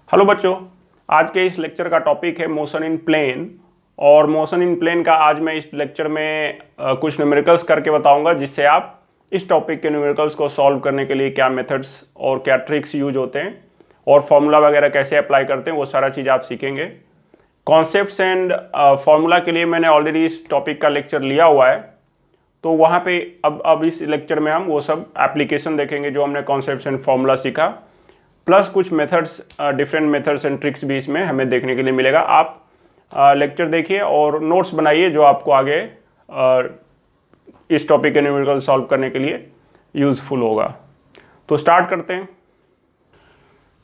Hello बच्चों, आज के इस लेक्चर का टॉपिक है मोशन इन प्लेन। और मोशन इन प्लेन का आज मैं इस लेक्चर में कुछ न्यूमेरिकल्स करके बताऊंगा, जिससे आप इस टॉपिक के न्यूमेरिकल्स को सॉल्व करने के लिए क्या मेथड्स और क्या ट्रिक्स यूज होते हैं और फॉर्मूला वगैरह कैसे अप्लाई करते हैं, वो सारा चीज़ आप सीखेंगे। कॉन्सेप्ट्स एंड फॉर्मूला के लिए मैंने ऑलरेडी इस टॉपिक का लेक्चर लिया हुआ है, तो वहाँ पे अब इस लेक्चर में हम वो सब एप्लीकेशन देखेंगे जो हमने कॉन्सेप्ट्स एंड फॉर्मूला सीखा, प्लस कुछ methods, different methods and tricks भी इसमें हमें देखने के लिए मिलेगा। आप लेक्चर देखिए और नोट्स बनाइए जो आपको आगे इस टॉपिक के न्यूमेरिकल सॉल्व करने के लिए यूजफुल होगा। तो स्टार्ट करते हैं।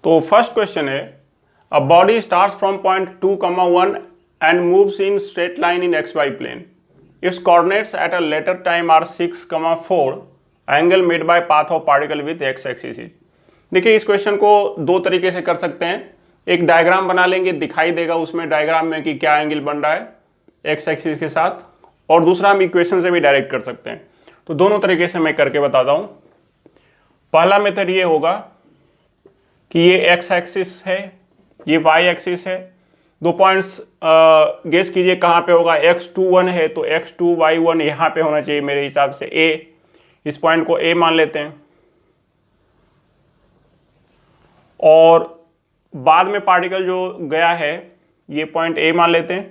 तो फर्स्ट क्वेश्चन है, a body starts from point 2,1 and moves in straight line in XY plane. Its coordinates at a later time are 6,4, angle made by path of particle with x axis. देखिए, इस question को दो तरीके से कर सकते हैं। एक डायग्राम बना लेंगे, दिखाई देगा उसमें डायग्राम में कि क्या एंगल बन रहा है एक्स एक्सिस के साथ, और दूसरा हम इक्वेशन से भी डायरेक्ट कर सकते हैं। तो दोनों तरीके से मैं करके बताता हूं। पहला मेथड ये होगा कि ये एक्स एक्सिस है, ये वाई एक्सिस है। दो पॉइंट्स गेस कीजिए कहाँ पे होगा। x21 है तो x2y1 यहाँ पे होना चाहिए मेरे हिसाब से a। इस पॉइंट को a मान लेते हैं, और बाद में पार्टिकल जो गया है ये पॉइंट A मान लेते हैं।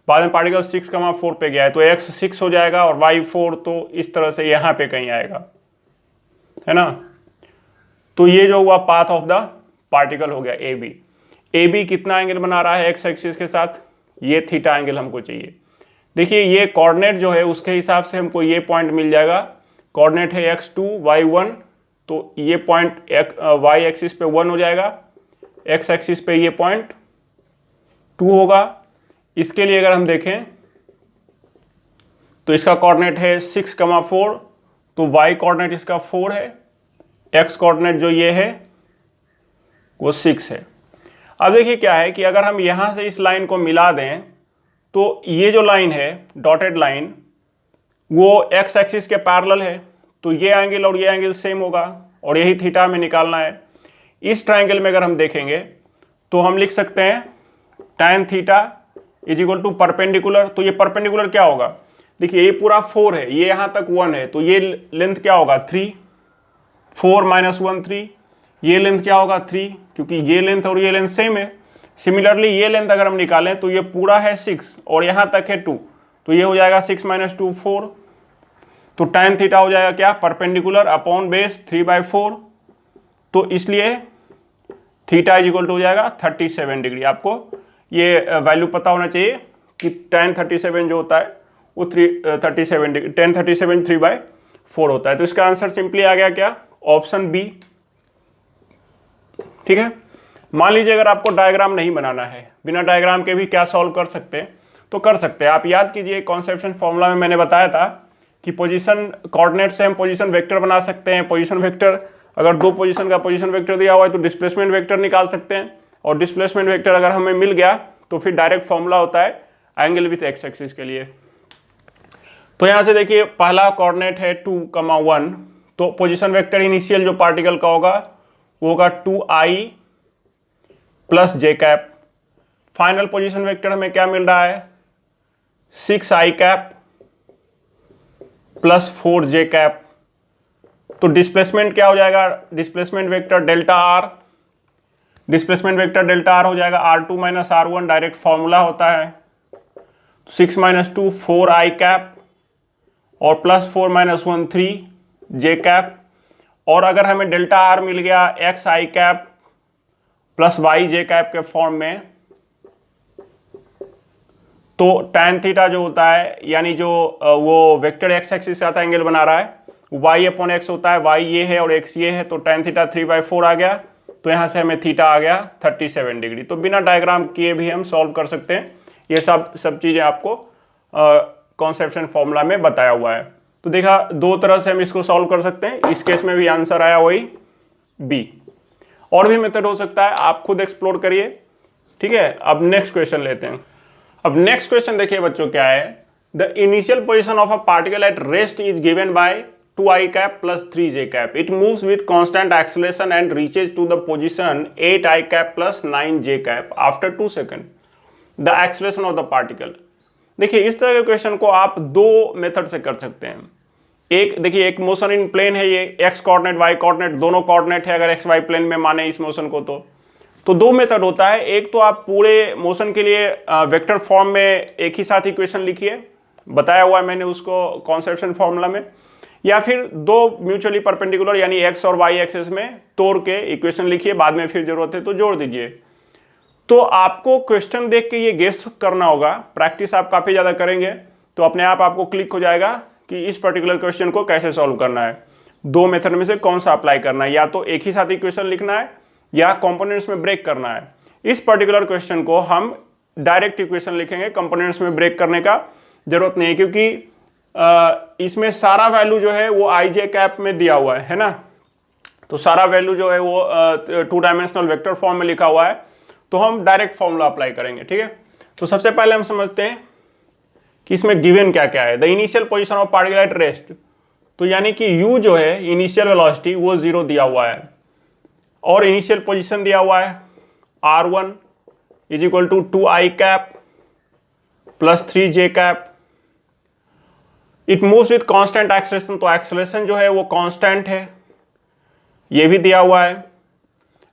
बाद में पार्टिकल 6,4 पे गया है तो x 6 हो जाएगा और y 4, तो इस तरह से यहाँ पे कहीं आएगा, है ना। तो ये जो हुआ पाथ ऑफ द पार्टिकल हो गया AB। AB कितना एंगल बना रहा है x एक्सिस के साथ? ये थीटा एंगल हमको चाहिए। देखिए, ये कोऑर्डिनेट जो है उसके हिसाब से हमको ये पॉइंट मिल जाएगा। कोऑर्डिनेट है x2 y1, तो ये पॉइंट y एक्सिस पे 1 हो जाएगा, x एक्सिस पे ये पॉइंट 2 होगा। इसके लिए अगर हम देखें तो इसका कोऑर्डिनेट है 6,4, तो y कोऑर्डिनेट इसका 4 है, x कोऑर्डिनेट जो ये है वो 6 है। अब देखिए क्या है कि अगर हम यहां से इस लाइन को मिला दें तो ये जो लाइन है डॉटेड लाइन वो x एक्सिस के पैरेलल है, तो ये एंगल और ये एंगल सेम होगा और यही थीटा हमें निकालना है। इस ट्रायंगल में अगर हम देखेंगे तो हम लिख सकते हैं tan theta is equal to perpendicular. तो ये परपेंडिकुलर क्या होगा? देखिए, ये पूरा 4 है, ये यहाँ तक 1 है, तो ये लेंथ क्या होगा? 3। 4 - 1 3। ये लेंथ क्या होगा? 3, क्योंकि ये लेंथ और ये लेंथ सेम है। सिमिलरली ये लेंथ अगर हम निकालें तो ये पूरा है 6 और यहाँ तक है 2, तो ये हो जाएगा 6 - 2 4। तो tan थीटा हो जाएगा क्या? Perpendicular upon base 3/4। तो इसलिए थीटा इज इक्वल टू हो जाएगा 37 डिग्री। आपको ये वैल्यू पता होना चाहिए कि tan 37 जो होता है वो 37 डिग्री, tan 37 3/4 होता है। तो इसका आंसर सिंपली आ गया क्या? Option B. ठीक है। मान लीजिए अगर आपको डायग्राम नहीं बनाना है, बिना डायग्राम के भी क्या सॉल्व कर सकते हैं, तो कर सकते हैं। आप याद कीजिए, कॉन्सेप्शन फॉर्मूला में मैंने बताया था कि पोजीशन कोऑर्डिनेट से हम पोजीशन वेक्टर बना सकते हैं। पोजीशन वेक्टर, अगर दो पोजीशन का पोजीशन वेक्टर दिया हुआ है तो डिस्प्लेसमेंट वेक्टर निकाल सकते हैं, और डिस्प्लेसमेंट वेक्टर अगर हमें मिल गया तो फिर डायरेक्ट फॉर्मूला होता है एंगल विथ x एक्सिस के लिए। तो यहाँ से देखिए, पहला कोऑर्डिनेट है 2,1, तो पोजीशन वेक्टर इनिशियल जो पार्टिकल का होगा वो होगा 2i प्लस जे कैप। फाइनल पोजीशन वेक्टर हमें क्या मिल रहा है? 6i cap plus 4j cap. तो डिस्प्लेसमेंट क्या हो जाएगा? Displacement vector delta R. Displacement vector delta R हो जाएगा r2 - r1, डायरेक्ट फॉर्मूला होता है। 6 - 2 4i कैप और प्लस 4 - 1 3j कैप। और अगर हमें डेल्टा आर मिल गया xi cap plus yj cap के फॉर्म में, तो tan थीटा जो होता है, यानी जो वो वेक्टर x एक्सिस से आता एंगल बना रहा है, y/x होता है। y ये है और x ये है, तो tan थीटा 3/4 आ गया। तो यहाँ से हमें थीटा आ गया 37 डिग्री। तो बिना डायग्राम किए भी हम सॉल्व कर सकते हैं। ये सब चीज़ें आपको कॉन्सेप्शन फॉर्मूला में बताया हुआ है। तो देखा, दो तरह से हम इसको सॉल्व कर सकते हैं। इस केस में भी आंसर आया वही बी। और भी मेथड हो सकता है, आप खुद एक्सप्लोर करिए। ठीक है। अब नेक्स्ट क्वेश्चन लेते हैं। अब नेक्स्ट क्वेश्चन देखिए बच्चों, क्या है? The initial position of a particle at rest is given bye 2i cap plus 3j cap. It moves with constant acceleration and reaches to the position 8i cap plus 9j cap after 2 seconds. The acceleration of the particle. देखिए इस तरह के question को आप दो method से कर सकते हैं। एक देखिए, एक मोशन इन प्लेन है, ये एक्स कोऑर्डिनेट वाई कोऑर्डिनेट दोनों कोऑर्डिनेट है, अगर एक्स वाई प्लेन में माने इस मोशन को तो दो मेथड होता है। एक तो आप पूरे मोशन के लिए वेक्टर फॉर्म में एक ही साथ इक्वेशन लिखिए, बताया हुआ है मैंने उसको कॉन्सेप्शन फॉर्मूला में, या फिर दो म्यूचुअली परपेंडिकुलर यानी एक्स और वाई एक्सिस में तोड़ के इक्वेशन लिखिए, बाद में फिर जरूरत है तो जोड़ दीजिए। तो आपको क्वेश्चन देख के ये गेस करना होगा, प्रैक्टिस आप काफ़ी ज़्यादा करेंगे तो अपने आप आपको क्लिक हो जाएगा कि इस पर्टिकुलर क्वेश्चन को कैसे सॉल्व करना है, दो मेथड में से कौन सा अप्लाई करना है, या तो एक ही साथ इक्वेशन लिखना है या कंपोनेंट्स में ब्रेक करना है। इस पर्टिकुलर क्वेश्चन को हम डायरेक्ट इक्वेशन लिखेंगे, कंपोनेंट्स में ब्रेक करने का जरूरत नहीं है, क्योंकि इसमें सारा वैल्यू जो है वो आई जे कैप में दिया हुआ है ना, तो सारा वैल्यू जो है वो 2 डायमेंशनल वेक्टर फॉर्म में लिखा हुआ है, तो हम डायरेक्ट फॉर्मूला अप्लाई करेंगे। ठीक है, तो सबसे पहले हम समझते हैं कि इसमें गिवन क्या क्या है। The initial position of particle at rest, तो यानी कि u जो है इनिशियल वेलोसिटी वो 0 दिया हुआ है और इनिशियल पोजीशन दिया हुआ है r1 is equal to 2i cap plus 3j cap. It moves with constant acceleration, तो एक्सेलरेशन जो है वो कांस्टेंट है, ये भी दिया हुआ है।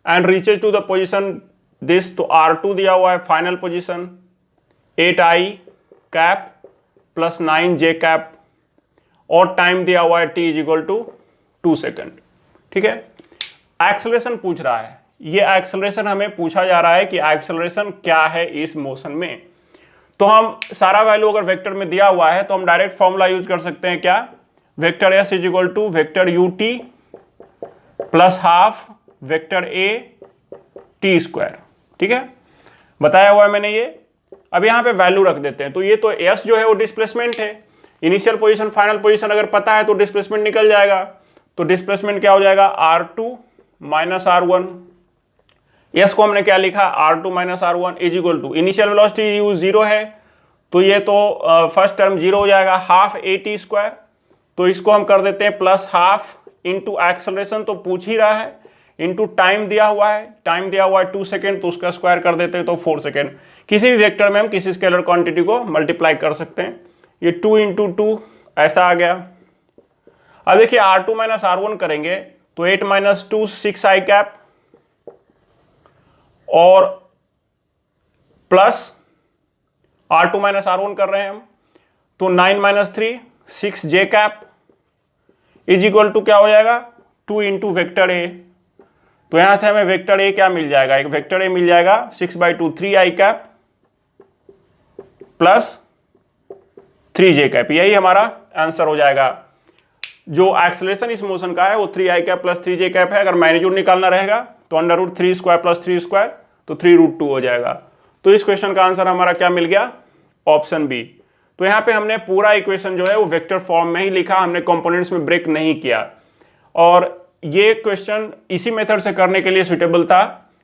And reaches to the position this, तो r2 दिया हुआ है final position 8i cap plus 9j cap, और टाइम दिया हुआ है t is equal to 2 second. ठीक है, एक्सेलरेशन पूछ रहा है, ये एक्सेलरेशन हमें पूछा जा रहा है कि एक्सेलरेशन क्या है इस मोशन में। तो हम सारा वैल्यू अगर वेक्टर में दिया हुआ है तो हम डायरेक्ट फॉर्मूला यूज कर सकते हैं, क्या, vector S is equal to vector U T plus half vector A T square. ठीक है, बताया हुआ है मैंने ये। अब यहाँ पे वैल्यू रख देते हैं, तो ये तो एस जो है वो डिस्प्लेसमेंट है, इनिशियल पोजीशन फाइनल पोजीशन अगर पता है तो डिस्प्लेसमेंट निकल जाएगा, तो डिस्प्लेसमेंट क्या हो जाएगा R2 माइनस R1। एस को हमने क्या लिखा, R2 minus R1 is equal to initial velocity u 0 है, तो ये तो फर्स्ट टर्म 0 हो जाएगा, हाफ ए टी स्क्वायर, तो इसको हम कर देते हैं प्लस हाफ इंटू एक्सेलरेशन, तो पूछ ही रहा है, इंटू टाइम दिया हुआ है, टाइम दिया हुआ है 2 सेकेंड, तो उसका स्क्वायर कर देते हैं तो 4 सेकेंड। किसी भी वेक्टर में हम किसी स्केलर क्वांटिटी को मल्टीप्लाई कर सकते हैं, ये 2 इंटू 2 ऐसा आ गया। अब देखिए R2 माइनस R1 करेंगे तो 8 माइनस 2 6i कैप और प्लस R2 माइनस R1 कर रहे हैं हम, तो 9 minus 3 6j cap is equal to क्या हो जाएगा 2 इंटू वेक्टर ए। तो यहां से हमें वेक्टर ए क्या मिल जाएगा, एक वेक्टर ए मिल जाएगा 6/2 3i cap plus 3j cap, यही हमारा आंसर हो जाएगा। जो एक्सेलरेशन इस मोशन का है वो 3i cap plus 3j cap है। अगर मैग्नीट्यूड निकालना रहेगा तो √3 स्क्वायर प्लस 3 स्क्वायर, तो 3√2 हो जाएगा। तो इस क्वेश्चन का आंसर हमारा क्या मिल गया, ऑप्शन बी। तो यहाँ पे हमने पूरा इक्वेशन जो है वो वेक्टर फॉर्म में ही लिखा, हमने कंपोनेंट्स में ब्रेक नहीं किया, और ये क्वेश्चन इसी मेथड से करने के लिए सुटेबल था।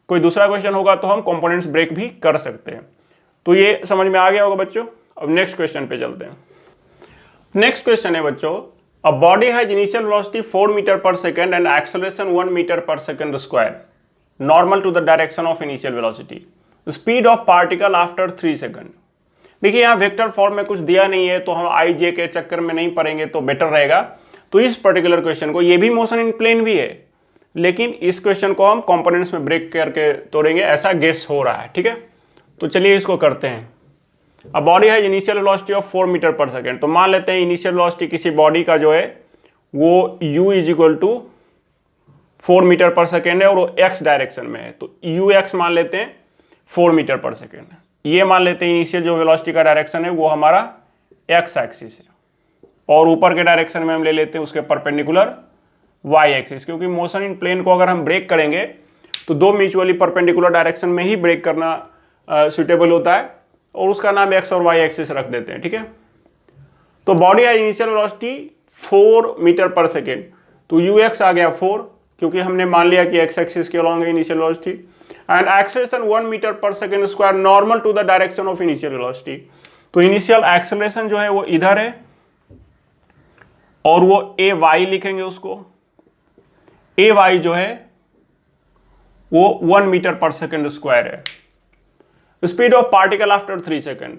कोई दूसरा क्वेश्चन होगा तो हम कंपोनेंट्स ब्रेक भी कर सकते हैं। तो ये समझ में आ गया होगा बच्चों। अब नेक्स्ट क्वेश्चन पे चलते हैं। नेक्स्ट क्वेश्चन है बच्चों, a body has initial velocity 4 metre per second and acceleration 1 metre per second square normal to the direction of initial velocity, speed of particle after 3 second. देखिए यहाँ वेक्टर फॉर्म में कुछ दिया नहीं है तो हम आई जे के चक्कर में नहीं पड़ेंगे तो बेटर रहेगा। तो इस पर्टिकुलर क्वेश्चन को, ये भी मोशन इन प्लेन भी है, लेकिन इस क्वेश्चन को हम कंपोनेंट्स में ब्रेक करके तोड़ेंगे, ऐसा गेस हो रहा है। ठीक है, तो चलिए इसको करते हैं। अब बॉडी है initial velocity of 4 metre per second, तो मान लेते हैं इनिशियल वेलोसिटी किसी बॉडी का जो है वो u is equal to 4 metre per second है और वो x डायरेक्शन में है, तो ux मान लेते हैं 4 मीटर पर सेकेंड। ये मान लेते हैं इनिशियल जो वेलोसिटी का डायरेक्शन है वो हमारा x एक्सिस है, और ऊपर के डायरेक्शन में हम ले लेते हैं उसके परपेंडिकुलर y एक्सिस, क्योंकि मोशन इन प्लेन को अगर हम ब्रेक करेंगे तो दो म्यूचुअली परपेंडिकुलर डायरेक्शन में ही ब्रेक करना सुटेबल होता है, और उसका नाम x और y एक्सिस रख देते हैं। ठीक है, तो बॉडी है initial velocity 4 metre per second, तो ux आ गया 4, क्योंकि हमने मान लिया कि x एक्सिस के अलॉन्ग है initial velocity, and acceleration 1 metre per second square normal to the direction of initial velocity. तो इनिशियल एक्सेलरेशन जो है वो इधर है और वो ए वाई लिखेंगे उसको। ए वाई जो है वो 1 मीटर पर सेकेंड स्क्वायर है। Speed of particle after 3 second.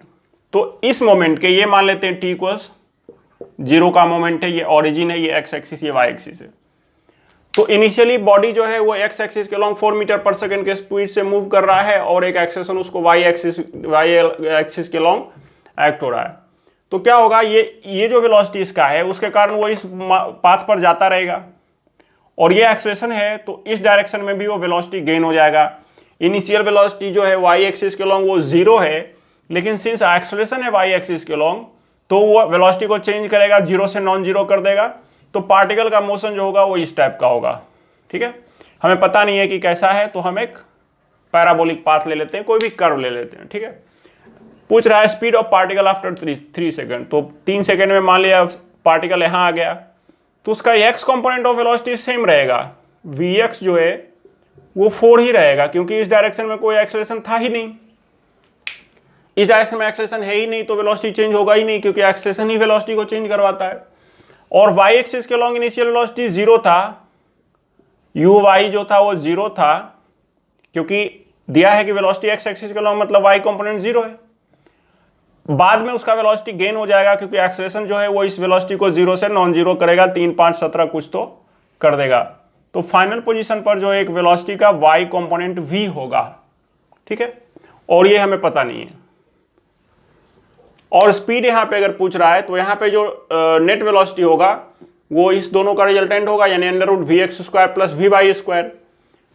तो इस मोमेंट के, ये मान लेते हैं टी इक्वल्स 0 का मोमेंट है, ये ओरिजिन है, ये एक्स एक्सिस, ये वाई एक्सिस है। तो इनिशियली बॉडी जो है वो एक्स एक्सिस के लॉन्ग 4 मीटर पर सेकेंड के स्पीड से मूव कर रहा है और एक एक्सेशन उसको वाई एक्सिस के लॉन्ग एक्ट हो रहा है। तो क्या होगा, ये जो वेलोसिटी इसका है उसके कारण वो इस पाथ पर जाता रहेगा और ये एक्सेलेरेशन है तो इस डायरेक्शन में भी वो वेलोसिटी गेन हो जाएगा। इनिशियल वेलोसिटी जो है वाई एक्सिस के लॉन्ग वो 0 है, लेकिन सिंस एक्सेलेरेशन है वाई एक्सिस के लॉन्ग तो वो वेलोसिटी को चेंज करेगा, 0 से नॉन जीरो कर देगा। तो पार्टिकल का मोशन जो होगा वो इस टाइप का होगा। ठीक है, हमें पता नहीं है कि कैसा है, तो हम एक पैराबोलिक पाथ ले लेते हैं, कोई भी कर्व ले लेते हैं। ठीक है, पूछ रहा है speed of particle after 3 second. तो 3 सेकेंड में मान लिया पार्टिकल यहाँ आ गया तो उसका x component of velocity same रहेगा, vx जो है वो 4 ही रहेगा, क्योंकि इस डायरेक्शन में कोई एक्सेलेरेशन था ही नहीं, इस डायरेक्शन में एक्सेलेरेशन है ही नहीं, तो वेलोसिटी चेंज होगा ही नहीं, क्योंकि एक्सेलेरेशन ही वेलोसिटी को चेंज करवाता है। और वाई एक्सिस के लॉन्ग इनिशियल वेलोसिटी 0 था, यू वाई जो था वो 0 था, क्योंकि दिया है कि वेलोसिटी एक्स एक्सिस के लॉन्ग मतलब वाई कंपोनेंट 0 है। बाद में उसका वेलोसिटी गेन हो जाएगा, क्योंकि एक्सेलेरेशन जो है वो इस वेलोसिटी को 0 से नॉन जीरो करेगा, 3 5 17 कुछ तो कर देगा। तो फाइनल पोजीशन पर जो एक वेलोसिटी का वाई कंपोनेंट v होगा। ठीक है, और ये हमें पता नहीं है। और स्पीड यहाँ पे अगर पूछ रहा है तो यहाँ पे जो नेट वेलोसिटी होगा वो इस दोनों का रिजल्टेंट होगा, यानी √vx² प्लस vy²।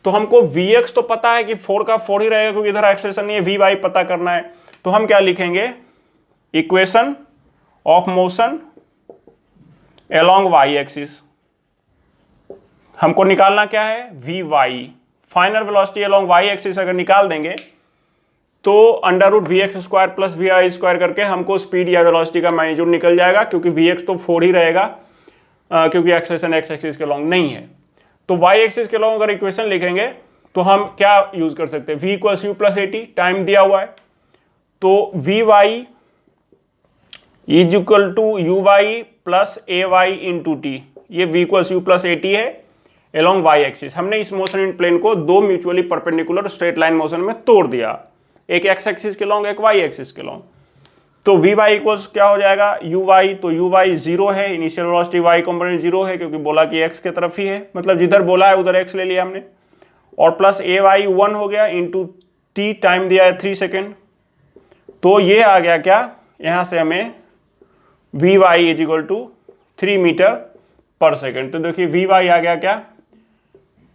तो हमको vx तो पता है कि 4 का 4 ही रहेगा, क्योंकि इधर एक्सेलेरेशन नहीं है, vy पता करना है। तो हम क्या लिखेंगे, equation of motion along Y axis. हमको निकालना क्या है, vy, final velocity along Y axis अगर निकाल देंगे तो √vx² प्लस vy² करके हमको स्पीड या वेलोसिटी का मैग्नीट्यूड निकल जाएगा, क्योंकि vx तो 4 ही रहेगा, क्योंकि एक्सेलेरेशन एक्स एक्सिस के लॉन्ग नहीं है। तो वाई एक्सिस के लॉन्ग अगर इक्वेशन लिखेंगे तो हम क्या यूज कर सकते हैं, v = u + at, टाइम दिया हुआ है, तो vy = uy plus ay into T, ये v = u + at है अलोंग वाई एक्सिस। हमने इस मोशन इन प्लेन को दो mutually perpendicular straight line motion में तोड़ दिया, एक एक्स एक्सिस के लॉन्ग, एक वाई एक्सिस के लॉन्ग। तो vy इक्वल्स क्या हो जाएगा, uy, तो uy 0 है, इनिशियल वेलोसिटी y कंपोनेंट 0 है, क्योंकि बोला कि x के तरफ ही है, मतलब जिधर बोला है उधर x ले लिया हमने, और प्लस ay 1 हो गया इंटू t, टाइम दिया है 3 सेकेंड। तो ये आ गया क्या, यहां से हमें vy = 3 मीटर पर सेकेंड। तो देखिए vy आ गया क्या,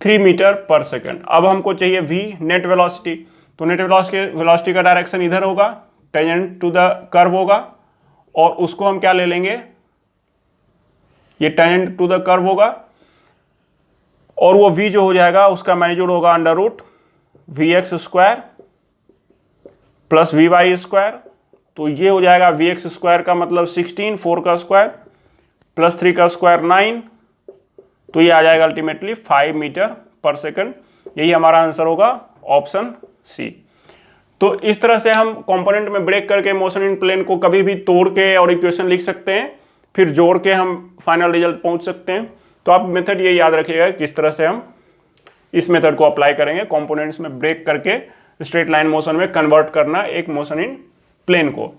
3 मीटर पर सेकेंड। अब हमको चाहिए v नेट वेलोसिटी, तो नेट वेलोसिटी का डायरेक्शन इधर होगा, टेंजेंट टू द कर्व होगा, और उसको हम क्या ले लेंगे, ये टेंजेंट टू द कर्व होगा, और वो v जो हो जाएगा उसका मैग्नीट्यूड होगा √vx² प्लस vy²। तो ये हो जाएगा vx² का मतलब 16, 4 का स्क्वायर प्लस 3 का स्क्वायर 9, तो ये आ जाएगा अल्टीमेटली 5 मीटर पर सेकेंड। यही हमारा आंसर होगा, ऑप्शन सी। तो इस तरह से हम कंपोनेंट में ब्रेक करके मोशन इन प्लेन को कभी भी तोड़ के और इक्वेशन लिख सकते हैं, फिर जोड़ के हम फाइनल रिजल्ट पहुंच सकते हैं। तो आप मेथड ये याद रखिएगा किस तरह से हम इस मेथड को अप्लाई करेंगे, कंपोनेंट्स में ब्रेक करके स्ट्रेट लाइन मोशन में कन्वर्ट करना एक मोशन इन प्लेन को।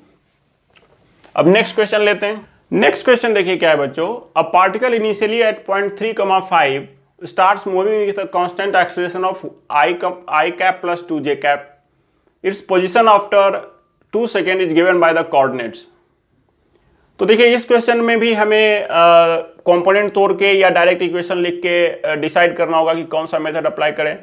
अब नेक्स्ट क्वेश्चन लेते हैं। नेक्स्ट क्वेश्चन देखिए क्या है बच्चों, a particle initially at point 3,5 starts moving with a constant acceleration of I cap plus 2j cap. Its position after 2 seconds is given by the coordinates. तो देखिए इस क्वेश्चन में भी हमें कंपोनेंट तोड़ के या डायरेक्ट इक्वेशन लिख के डिसाइड करना होगा कि कौन सा मेथड अप्लाई करें।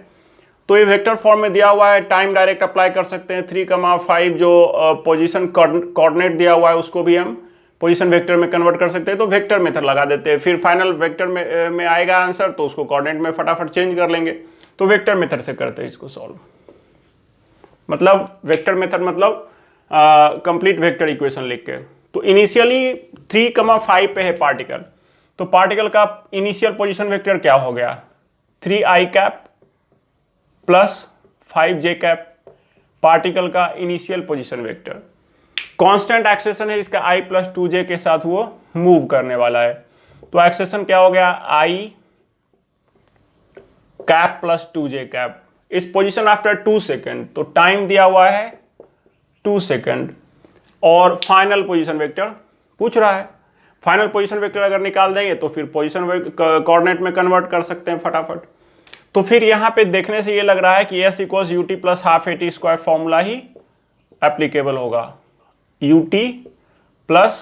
तो ये वेक्टर फॉर्म में दिया हुआ है, टाइम डायरेक्ट अप्लाई कर सकते हैं, 3,5 जो पोजीशन कोऑर्डिनेट दिया हुआ है उसको भी हम पोजीशन वेक्टर में कन्वर्ट कर सकते हैं, तो वेक्टर मेथड लगा देते हैं, फिर फाइनल वेक्टर में आएगा आंसर, तो उसको कोऑर्डिनेट में फटाफट चेंज कर लेंगे। तो वेक्टर मेथड से करते हैं इसको सॉल्व, मतलब वेक्टर मेथड मतलब कंप्लीट वेक्टर इक्वेशन लिख के। तो इनिशियली 3,5 पे है पार्टिकल, तो पार्टिकल का इनिशियल पोजीशन वेक्टर क्या हो गया, 3i cap plus 5j cap, particle का initial position vector. Constant acceleration है इसका i + 2j के साथ वो मूव करने वाला है, तो एक्सेलेरेशन क्या हो गया, आई कैप प्लस 2j कैप इस पोजीशन आफ्टर 2 सेकेंड, तो टाइम दिया हुआ है 2 सेकेंड और फाइनल पोजीशन वेक्टर पूछ रहा है। फाइनल पोजीशन वेक्टर अगर निकाल देंगे तो फिर पोजीशन कोऑर्डिनेट में कन्वर्ट कर सकते हैं फटाफट। तो फिर यहां पे देखने से ये लग रहा है कि S equals u t plus half AT square formula ही एप्लीकेबल होगा, u t plus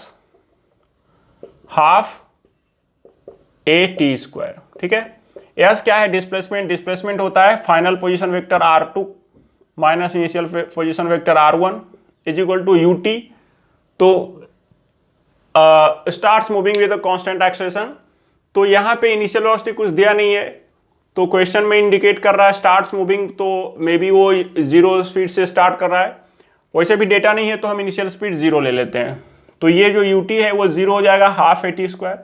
half AT square. ठीक है, S क्या है, डिस्प्लेसमेंट। डिस्प्लेसमेंट होता है final position vector R2 minus initial position vector R1 is equal to u t. तो starts moving with a constant acceleration, तो यहां पे इनिशियल वेलोसिटी कुछ दिया नहीं है, तो क्वेश्चन में इंडिकेट कर रहा है स्टार्ट्स मूविंग, तो मे बी वो 0 स्पीड से स्टार्ट कर रहा है। वैसे भी डेटा नहीं है तो हम इनिशियल स्पीड 0 ले लेते हैं। तो ये जो यूटी है वो 0 हो जाएगा हाफ AT स्क्वायर।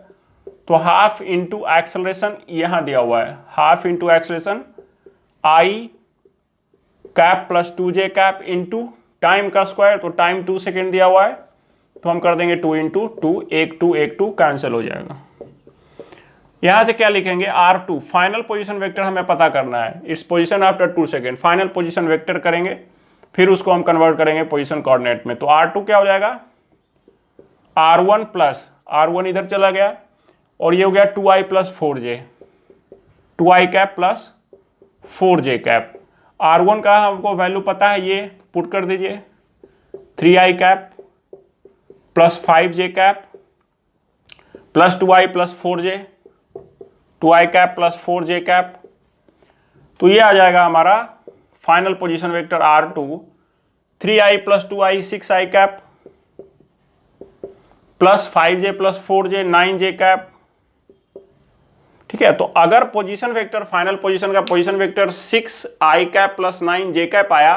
तो हाफ इंटू एक्सेलरेशन यहां दिया हुआ है, half into acceleration i cap plus 2j cap into time का स्क्वायर, तो टाइम 2 सेकेंड दिया हुआ है, तो हम कर देंगे 2 इंटू 2, 1 2 कैंसिल हो जाएगा। यहां से क्या लिखेंगे, R2 फाइनल पोजीशन वेक्टर हमें पता करना है, its position after 2 second. Final position vector करेंगे, फिर उसको हम कन्वर्ट करेंगे पोजीशन कोऑर्डिनेट में। तो R2 क्या हो जाएगा, R1 प्लस R1 इधर चला गया और ये हो गया 2i plus 4j, 2i cap plus 4j cap. R1 का हमको वैल्यू पता है, ये पुट कर दीजिए, 3i cap plus 5j cap plus 2i plus 4j, 2i cap plus 4j cap. तो ये आ जाएगा हमारा final position vector R2, 3i plus 2i 6i cap plus 5j plus 4j 9j cap. ठीक है, तो अगर पोजीशन वेक्टर फाइनल पोजीशन का position vector 6i cap plus 9j cap आया,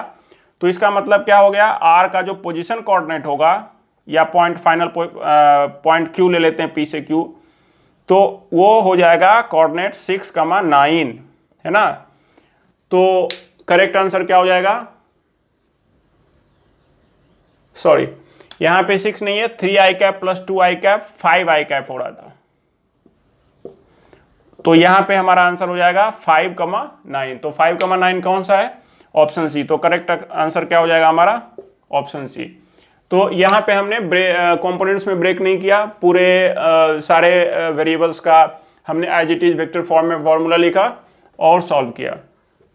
तो इसका मतलब क्या हो गया, R का जो पोजीशन कोऑर्डिनेट होगा, या पॉइंट फाइनल पॉइंट Q ले लेते हैं P से Q, तो वो हो जाएगा कोऑर्डिनेट 6,9 है ना। तो करेक्ट आंसर क्या हो जाएगा, सॉरी यहां पे 6 नहीं है, 3i cap plus 2i cap 5i cap हो रहा था, तो यहां पे हमारा आंसर हो जाएगा 5,9। तो 5,9 कौन सा है, ऑप्शन सी। तो करेक्ट आंसर क्या हो जाएगा हमारा, ऑप्शन सी। तो यहाँ पे हमने कंपोनेंट्स में ब्रेक नहीं किया, पूरे सारे वेरिएबल्स का हमने as it is vector form में फॉर्मूला लिखा और सॉल्व किया।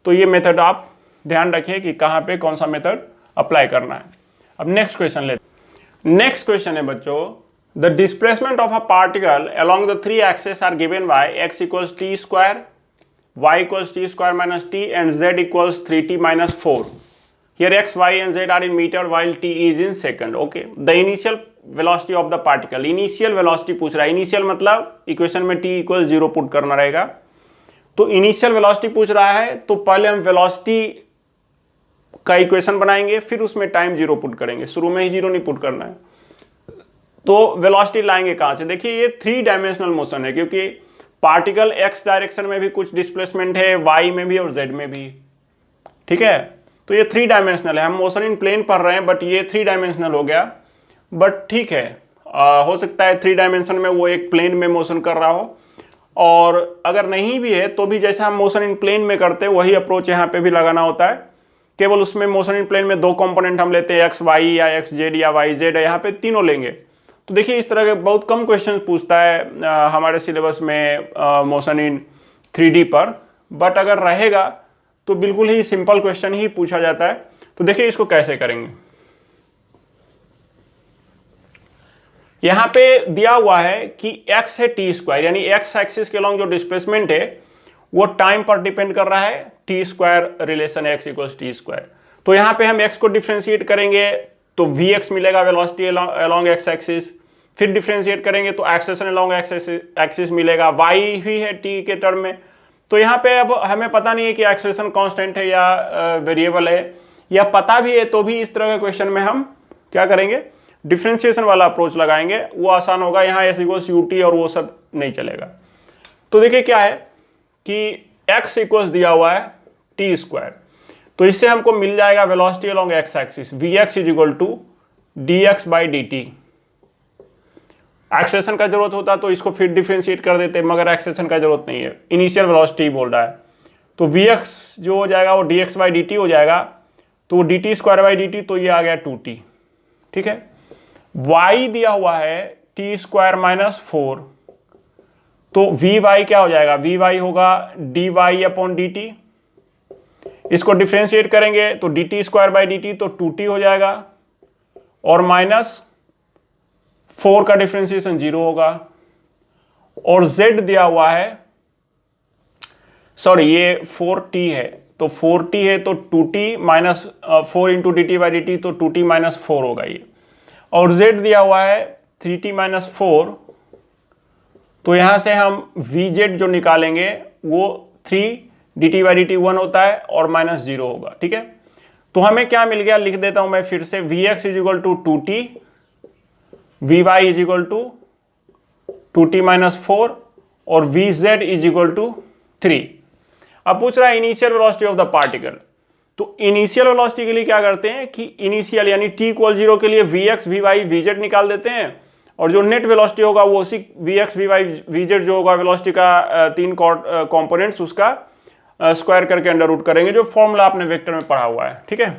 तो ये मेथड आप ध्यान रखिए कि कहाँ पे कौन सा मेथड अप्लाई करना है। अब नेक्स्ट क्वेश्चन लेते हैं। नेक्स्ट क्वेश्चन है बच्चों, the displacement of a particle along the 3 axes are given by x equals t square, y equals t square minus t and z equals 3t minus 4। Here x, y and z are in meter while t is in second. Okay. The initial velocity of the particle. Initial velocity पूछ रहा है। Initial मतलब equation में t equal 0 put करना रहेगा। तो initial velocity पूछ रहा है, तो पहले हम वेलोसिटी का इक्वेशन बनाएंगे, फिर उसमें टाइम 0 पुट करेंगे। शुरू में ही 0 नहीं पुट करना है। तो वेलोसिटी लाएंगे कहां से, देखिए ये 3 डायमेंशनल मोशन है, क्योंकि पार्टिकल x डायरेक्शन में भी कुछ डिस्प्लेसमेंट है, y में भी और z में भी। ठीक है, तो ये 3 डायमेंशनल है। हम मोशन इन प्लेन पढ़ रहे हैं, बट ये 3 डायमेंशनल हो गया। बट ठीक है, हो सकता है 3 डायमेंशन में वो एक प्लेन में मोशन कर रहा हो, और अगर नहीं भी है तो भी जैसे हम मोशन इन प्लेन में करते हैं वही अप्रोच यहाँ पे भी लगाना होता है। केवल उसमें मोशन इन प्लेन में 2 कंपोनेंट हम लेते हैं, एक्स वाई या एक्स जेड या वाई जेड, यहाँ पे तीनों लेंगे। तो देखिए इस तरह के बहुत कम क्वेश्चन पूछता है हमारे सिलेबस में मोशन इन 3D पर, बट अगर रहेगा तो बिल्कुल ही सिंपल क्वेश्चन ही पूछा जाता है। तो देखिए इसको कैसे करेंगे। यहां पे दिया हुआ है कि x है टी स्क्वायर, यानी x एक्सिस के अलॉन्ग जो डिस्प्लेसमेंट है वो टाइम पर डिपेंड कर रहा है, T square relation x equals T square. तो यहां पे हम x को डिफ्रेंशिएट करेंगे तो vx मिलेगा वेलोसिटी अलॉन्ग x एक्सिस, फिर डिफ्रेंशिएट करेंगे तो एक्सेलेरेशन अलॉन्ग x एक्सिस मिलेगा, y ही है t के टर्म में। तो यहाँ पे अब हमें पता नहीं है कि एक्सेलेरेशन कांस्टेंट है या वेरिएबल है, या पता भी है तो भी इस तरह के क्वेश्चन में हम क्या करेंगे, डिफरेंशिएशन वाला अप्रोच लगाएंगे, वो आसान होगा। यहाँ एस इक्वल्स यूटी और वो सब नहीं चलेगा। तो देखिए क्या है कि x इक्वल्स दिया हुआ है टी स्क्वायर, तो इससे हमको मिल जाएगा velocity along x axis, vx is equal to dx by dt। Acceleration का जरूरत होता तो इसको फिर डिफरेंशिएट कर देते, मगर एक्सेलेरेशन का जरूरत नहीं है, इनिशियल वेलोसिटी बोल रहा है। तो vx जो हो जाएगा वो dx बाई dt हो जाएगा, तो dt स्क्वायर बाई dt, तो ये आ गया 2t। ठीक है, y दिया हुआ है t स्क्वायर माइनस 4, तो vy क्या हो जाएगा, vy होगा dy अपॉन dt, इसको डिफरेंशिएट करेंगे तो dt स्क्वायर बाई dt, तो 2t हो जाएगा, और माइनस 4 का डिफरेंशिएशन 0 होगा, और z दिया हुआ है, सॉरी ये 4t है, तो 4t है तो 2t minus 4 into d t by d t, तो 2t माइनस 4 होगा ये, और z दिया हुआ है 3t माइनस 4, तो यहां से हम vz जो निकालेंगे वो 3 D t by d T 1 होता है और माइनस 0 होगा। ठीक है, तो हमें क्या मिल गया, लिख देता हूं मैं फिर से, vx is equal to 2t, vy is equal to 2t minus 4, और vz इज इक्वल टू 3। अब पूछ रहा है initial velocity of the particle, तो इनिशियल वेलोसिटी के लिए क्या करते हैं कि इनिशियल यानी t इक्वल 0 के लिए vx vy vz निकाल देते हैं, और जो नेट वेलोसिटी होगा वो उसी vx vy vz जो होगा वेलोसिटी का 3 कंपोनेंट्स उसका स्क्वायर करके अंडर रूट करेंगे, जो फॉर्मूला आपने वेक्टर में पढ़ा हुआ है। ठीक है,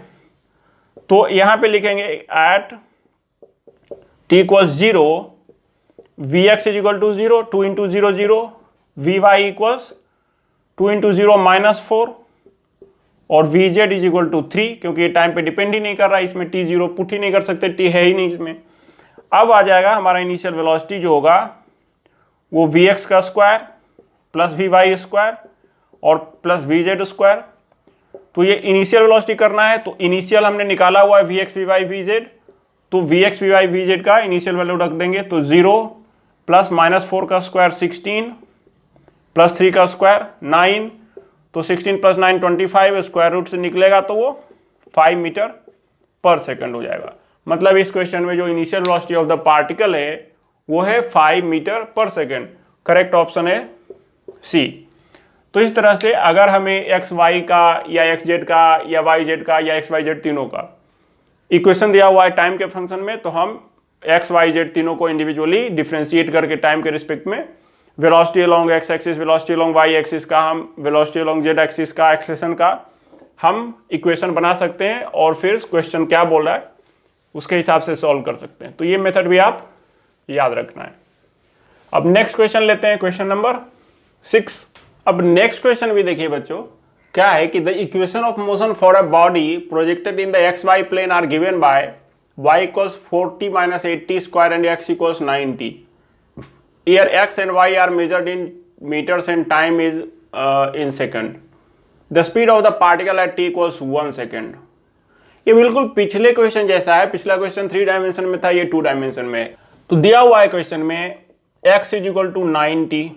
तो यहां पे लिखेंगे at t equal 0 vx is equal to 0, 2 into 0 0, vy equals 2 into 0 minus 4, और vz इज इक्वल टू 3, क्योंकि ये टाइम पे डिपेंड ही नहीं कर रहा है, इसमें t 0 पुट ही नहीं कर सकते, t है ही नहीं इसमें। अब आ जाएगा हमारा इनिशियल वेलोसिटी जो होगा वो vx का स्क्वायर प्लस vy स्क्वायर और प्लस vz स्क्वायर। तो ये इनिशियल वेलोसिटी करना है, तो इनिशियल हमने निकाला हुआ है vx vy vz, तो vx vy vz का इनिशियल वैल्यू रख देंगे, तो 0 प्लस माइनस 4 का स्क्वायर 16 प्लस 3 का स्क्वायर 9, तो 16 प्लस 9 25, स्क्वायर रूट से निकलेगा तो वो 5 मीटर पर सेकंड हो जाएगा। मतलब इस क्वेश्चन में जो initial velocity of the particle है वो है 5 मीटर पर सेकंड। करेक्ट ऑप्शन है सी। तो इस तरह से अगर हमें एक्स वाई का या एक्स जेड का या वाई जेड का या एक्स वाई जेड तीनों का इक्वेशन दिया हुआ है टाइम के फंक्शन में, तो हम एक्स वाई जेड तीनों को इंडिविजुअली डिफरेंशिएट करके टाइम के रिस्पेक्ट में velocity along X axis, velocity along Y axis का, हम वेलोसिटी अलोंग जेड एक्सिस का, एक्सेलेरेशन का हम इक्वेशन बना सकते हैं, और फिर क्वेश्चन क्या बोल रहा है उसके हिसाब से सॉल्व कर सकते हैं। तो ये मेथड भी आप याद रखना है। अब नेक्स्ट क्वेश्चन लेते हैं, क्वेश्चन नंबर 6। अब नेक्स्ट क्वेश्चन भी देखिए बच्चों, क्या है कि the equation of motion for a body projected in the X Y plane are given by y equals 40 minus 80 square and x equals 90. Here x and y are measured in meters and time is in second. The speed of the particle at t equals 1 second. ये बिल्कुल पिछले question जैसा है। पिछला question 3 dimension में था, ये 2 dimension में है। तो दिया हुआ है क्वेश्चन में x इज इक्वल टू 90,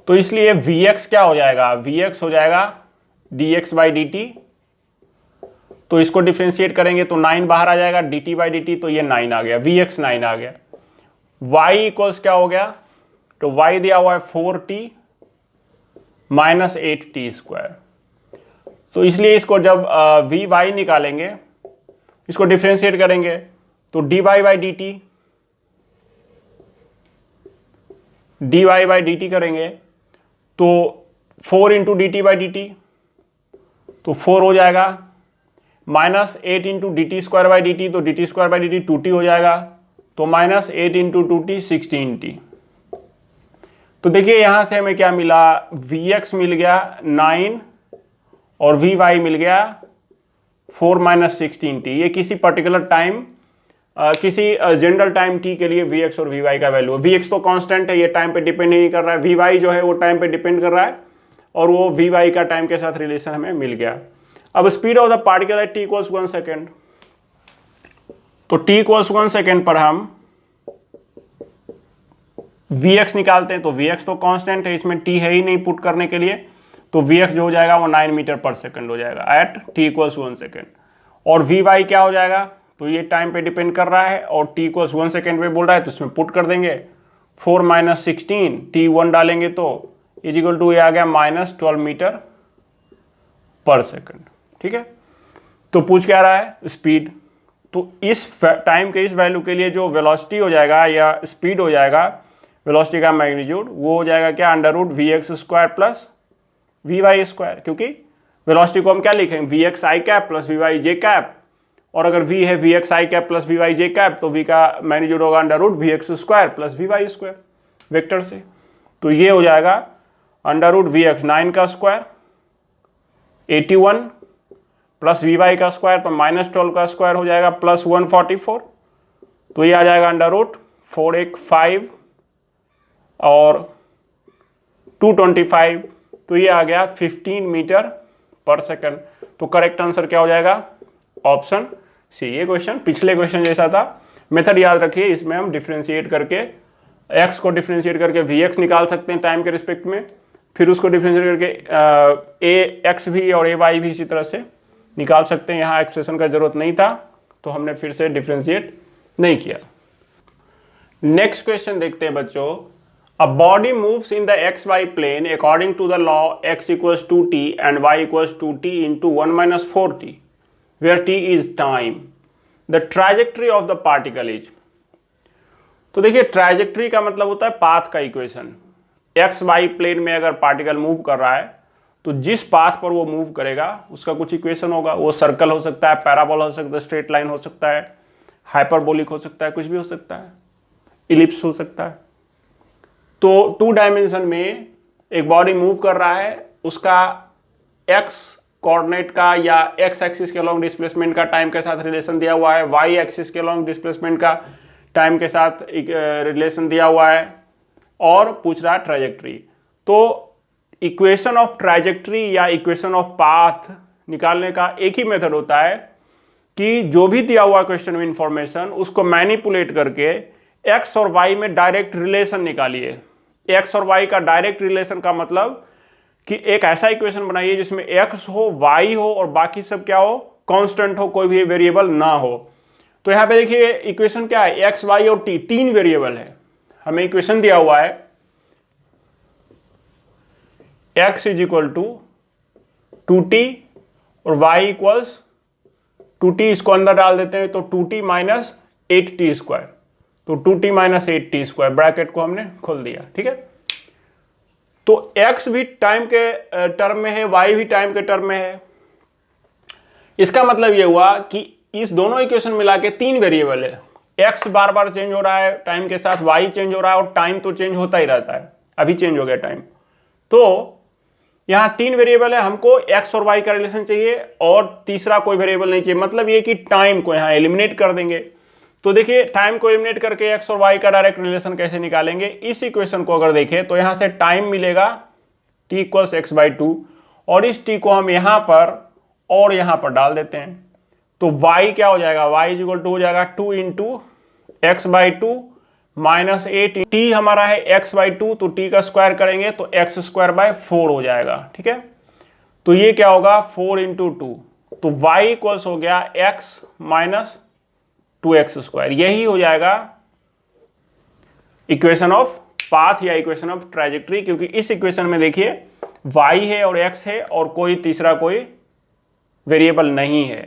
तो इसलिए vx क्या हो जाएगा, vx हो जाएगा dx बाई dt, तो इसको डिफरेंशिएट करेंगे तो 9 बाहर आ जाएगा, dt बाई dt, तो ये 9 आ गया, vx 9 आ गया। y इक्वल्स क्या हो गया, तो y दिया हुआ है 4t माइनस 8t स्क्वायर, तो इसलिए इसको जब vy निकालेंगे, इसको डिफरेंशिएट करेंगे तो dy बाई dt करेंगे तो 4 into d t by d t, तो 4 हो जाएगा, minus 8 into d t square by d t, तो d t square by d t 2t हो जाएगा, तो माइनस 8 इंटू 2t 16t। तो देखिए यहां से हमें क्या मिला, vx मिल गया 9 और vy मिल गया 4 माइनस 16t। ये किसी पर्टिकुलर टाइम किसी जनरल टाइम t के लिए vx और vy का वैल्यू है। vx तो कांस्टेंट है, ये टाइम पे डिपेंड नहीं कर रहा है, vy जो है वो टाइम पे डिपेंड कर रहा है, और वो vy का टाइम के साथ रिलेशन हमें मिल गया। अब स्पीड ऑफ द पार्टिकल है t इक्वल्स 1 सेकेंड, तो t इक्वल्स 1 सेकेंड पर हम vx निकालते हैं, तो vx तो कांस्टेंट है, इसमें t है ही नहीं पुट करने के लिए, तो vx जो हो जाएगा वो 9 मीटर पर सेकंड हो जाएगा एट t इक्वल्स 1 सेकेंड। और vy क्या हो जाएगा, तो ये टाइम पे डिपेंड कर रहा है और t इक्वल्स 1 सेकेंड पे बोल रहा है, तो इसमें पुट कर देंगे 4 माइनस 16, t 1 डालेंगे तो इज इक्वल टू ये आ गया माइनस 12 मीटर पर सेकंड। ठीक है, तो पूछ क्या रहा है स्पीड, तो इस टाइम के इस वैल्यू के लिए जो वेलोसिटी हो जाएगा या स्पीड हो जाएगा, वेलोसिटी का मैग्नीट्यूड, वो हो जाएगा क्या, under root V X square plus we Y square, क्योंकि वेलोसिटी को हम क्या लिखेंगे, V x I cap plus we Y J cap, और अगर v है we x I cap plus we Y J cap, तो v का मैग्नीट्यूड होगा under root V X square plus we Y square vector से। तो ये हो जाएगा अंडर रूट वी एक्स 9 का स्क्वायर 81 प्लस वी वाई का स्क्वायर, तो -12 का स्क्वायर हो जाएगा प्लस 144, तो ये आ जाएगा अंडर रूट 485 और 225, तो ये आ गया 15 मीटर पर सेकंड। तो करेक्ट आंसर क्या हो जाएगा, ऑप्शन सी। ये क्वेश्चन पिछले क्वेश्चन जैसा था, मेथड याद रखिए, इसमें हम डिफ्रेंशिएट करके x को डिफ्रेंशिएट करके vx निकाल सकते हैं टाइम के रिस्पेक्ट में, फिर उसको डिफ्रेंशिएट करके a x भी और a y भी इसी तरह से निकाल सकते हैं। यहाँ एक्सप्रेशन का जरूरत नहीं था, तो हमने फिर से डिफ्रेंशिएट नहीं किया। नेक्स्ट क्वेश्चन देखते हैं बच्चों। A body moves in the X Y plane according to the law x equals to T and y equals to T into 1 - 4t where t is time, the trajectory of the particle is। तो देखिए trajectory का मतलब होता है path का equation. X Y plane में अगर particle move कर रहा है तो जिस पाथ पर वो मूव करेगा उसका कुछ इक्वेशन होगा। वो सर्कल हो सकता है, पैराबोला हो सकता है, स्ट्रेट लाइन हो सकता है, हाइपरबोलिक हो सकता है, कुछ भी हो सकता है, इलिप्स हो सकता है। तो 2 डायमेंशन में एक बॉडी मूव कर रहा है, उसका एक्स कोऑर्डिनेट का या एक्स एक्सिस के अलॉन्ग डिस्प्लेसमेंट का टाइम के साथ रिलेशन दिया हुआ है, वाई एक्सिस के अलॉन्ग डिस्प्लेसमेंट का टाइम के साथ रिलेशन दिया हुआ है, और पूछ रहा है ट्रैजेक्टरी। तो इक्वेशन ऑफ ट्रैजेक्टरी या इक्वेशन ऑफ पाथ निकालने का एक ही मेथड होता है कि जो भी दिया हुआ क्वेश्चन में इंफॉर्मेशन उसको मैनिपुलेट करके एक्स और वाई में डायरेक्ट रिलेशन निकालिए। एक्स और वाई का डायरेक्ट रिलेशन का मतलब कि एक ऐसा इक्वेशन बनाइए जिसमें x हो, y हो और बाकी सब क्या हो, कांस्टेंट हो, कोई भी वेरिएबल ना हो। तो यहाँ पे देखिए इक्वेशन क्या है, x, y और t 3 वेरिएबल है। हमें इक्वेशन दिया हुआ है x is equal to 2t और y इक्वल्स 2t, इसको अंदर डाल देते हैं तो 2t माइनस 8t स्क्वायर, तो 2t minus 8t square, bracket को हमने खोल दिया, ठीक है। तो x भी टाइम के टर्म में है, y भी टाइम के टर्म में है। इसका मतलब ये हुआ कि इस दोनों इक्वेशन मिला के 3 वेरिएबल है। x बार बार चेंज हो रहा है टाइम के साथ, y चेंज हो रहा है और टाइम तो चेंज होता ही रहता है, अभी चेंज हो गया टाइम। तो यहाँ 3 वेरिएबल है, हमको x और y का रिलेशन चाहिए और तीसरा कोई वेरिएबल नहीं चाहिए। मतलब ये कि टाइम को यहाँ एलिमिनेट कर देंगे। तो देखिए टाइम को एलिमिनेट करके x और y का डायरेक्ट रिलेशन कैसे निकालेंगे। इस इक्वेशन को अगर देखें तो यहाँ से टाइम मिलेगा t इक्वल्स x/2 और इस t को हम यहाँ पर और यहाँ पर डाल देते हैं। तो y क्या हो जाएगा, y इज इक्वल टू हो जाएगा 2 इंटू x/2 माइनस 8, t हमारा है x/2, तो t का स्क्वायर करेंगे तो x²/4 हो जाएगा, ठीक है। तो ये क्या होगा 4 इंटू 2, तो y इक्वल्स हो गया x माइनस 2x²। यही हो जाएगा इक्वेशन ऑफ पाथ या इक्वेशन ऑफ ट्रैजेक्टरी, क्योंकि इस इक्वेशन में देखिए y है और x है और कोई तीसरा कोई वेरिएबल नहीं है।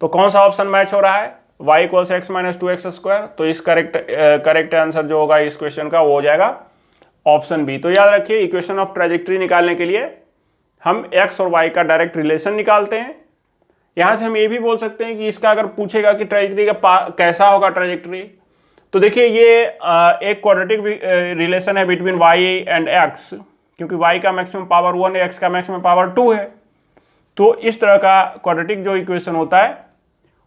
तो कौन सा ऑप्शन मैच हो रहा है, y equals x minus 2x²। तो इस करेक्ट आंसर जो होगा इस क्वेश्चन का वो हो जाएगा ऑप्शन बी। तो याद रखिए इक्वेशन ऑफ ट्रैजेक्टरी निकालने के लिए हम x और y का डायरेक्ट रिलेशन निकालते हैं। यहां से हम ये भी बोल सकते हैं कि इसका अगर पूछेगा कि ट्रैजेक्टरी का कैसा होगा ट्रैजेक्टरी, तो देखिए ये एक क्वाड्रेटिक रिलेशन है बिटवीन y एंड x, क्योंकि y का मैक्सिमम पावर 1 है, x का मैक्सिमम पावर 2 है। तो इस तरह का क्वाड्रेटिक जो इक्वेशन होता है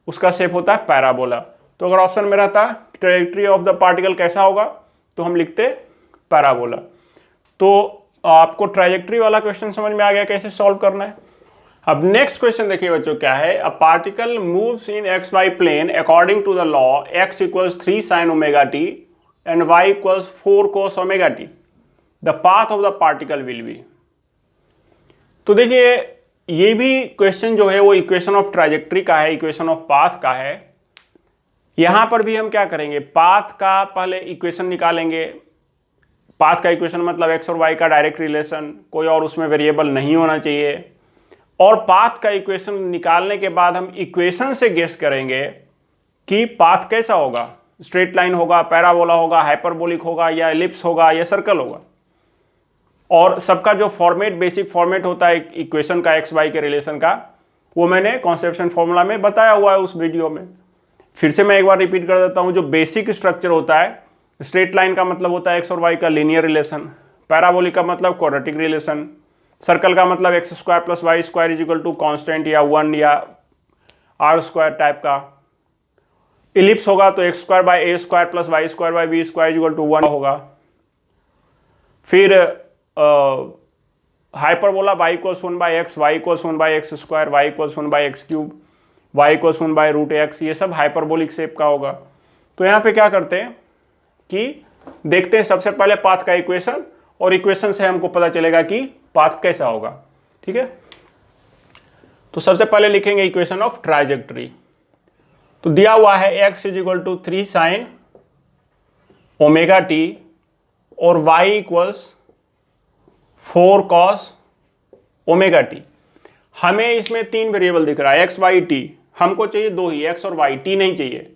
उसका शेप होता है पैराबोला। तो अगर ऑप्शन में रहता ट्रैजेक्टरी ऑफ द पार्टिकल कैसा होगा तो हम लिखते पैराबोला। तो आपको ट्रैजेक्टरी वाला क्वेश्चन समझ में आ गया कैसे सॉल्व करना है। अब नेक्स्ट क्वेश्चन देखिए बच्चों क्या है, a particle moves in x Y plane according to the law x equals 3 sin ωt and y equals 4 cos ωt, the path of the particle will be. तो देखिए ये भी क्वेश्चन जो है वो इक्वेशन ऑफ ट्रैजेक्टरी का है, equation of path का है। यहां पर भी हम क्या करेंगे, पाथ का पहले इक्वेशन निकालेंगे। पाथ का इक्वेशन मतलब x और y का डायरेक्ट रिलेशन, कोई और उसमें वेरिएबल नहीं होना चाहिए। और पाथ का इक्वेशन निकालने के बाद हम इक्वेशन से गेस करेंगे कि पाथ कैसा होगा, स्ट्रेट लाइन होगा, पैराबोला होगा, हाइपरबोलिक होगा, या एलिप्स होगा, या सर्कल होगा। और सबका जो फॉर्मेट, बेसिक फॉर्मेट होता है इक्वेशन का, एक्स वाई के रिलेशन का, वो मैंने कॉन्सेप्शन फॉर्मूला में बताया हुआ है उस वीडियो में। फिर से मैं एक बार रिपीट कर देता हूँ। जो बेसिक स्ट्रक्चर होता है, स्ट्रेट लाइन का मतलब होता है एक्स और वाई का लीनियर रिलेशन, पैराबोलिक का मतलब क्वाड्रेटिक रिलेशन, सर्कल का मतलब X square plus Y square is equal to constant या 1 या आर स्क्वायर टाइप का। इलिप्स होगा तो X square by A square plus Y square by B square is equal to 1 होगा। फिर hyperbola Y equals 1 by X, Y equals 1 by X square, Y equals 1 by X cube, Y equals 1 by root X, ये सब hyperbolic shape का होगा। तो यहाँ पे क्या करते हैं कि देखते हैं सबसे पहले पाथ का इक्वेशन, और इक्वेशन से हमको पता चलेगा कि पाथ कैसा होगा। ठीक है, तो सबसे पहले लिखेंगे इक्वेशन ऑफ ट्राइजेक्टरी। तो दिया हुआ है x is equal to 3 sine omega T और y equals 4 cos omega T. हमें इसमें 3 वेरिएबल दिख रहा है, x y t। हमको चाहिए 2 ही, x और y, t नहीं चाहिए।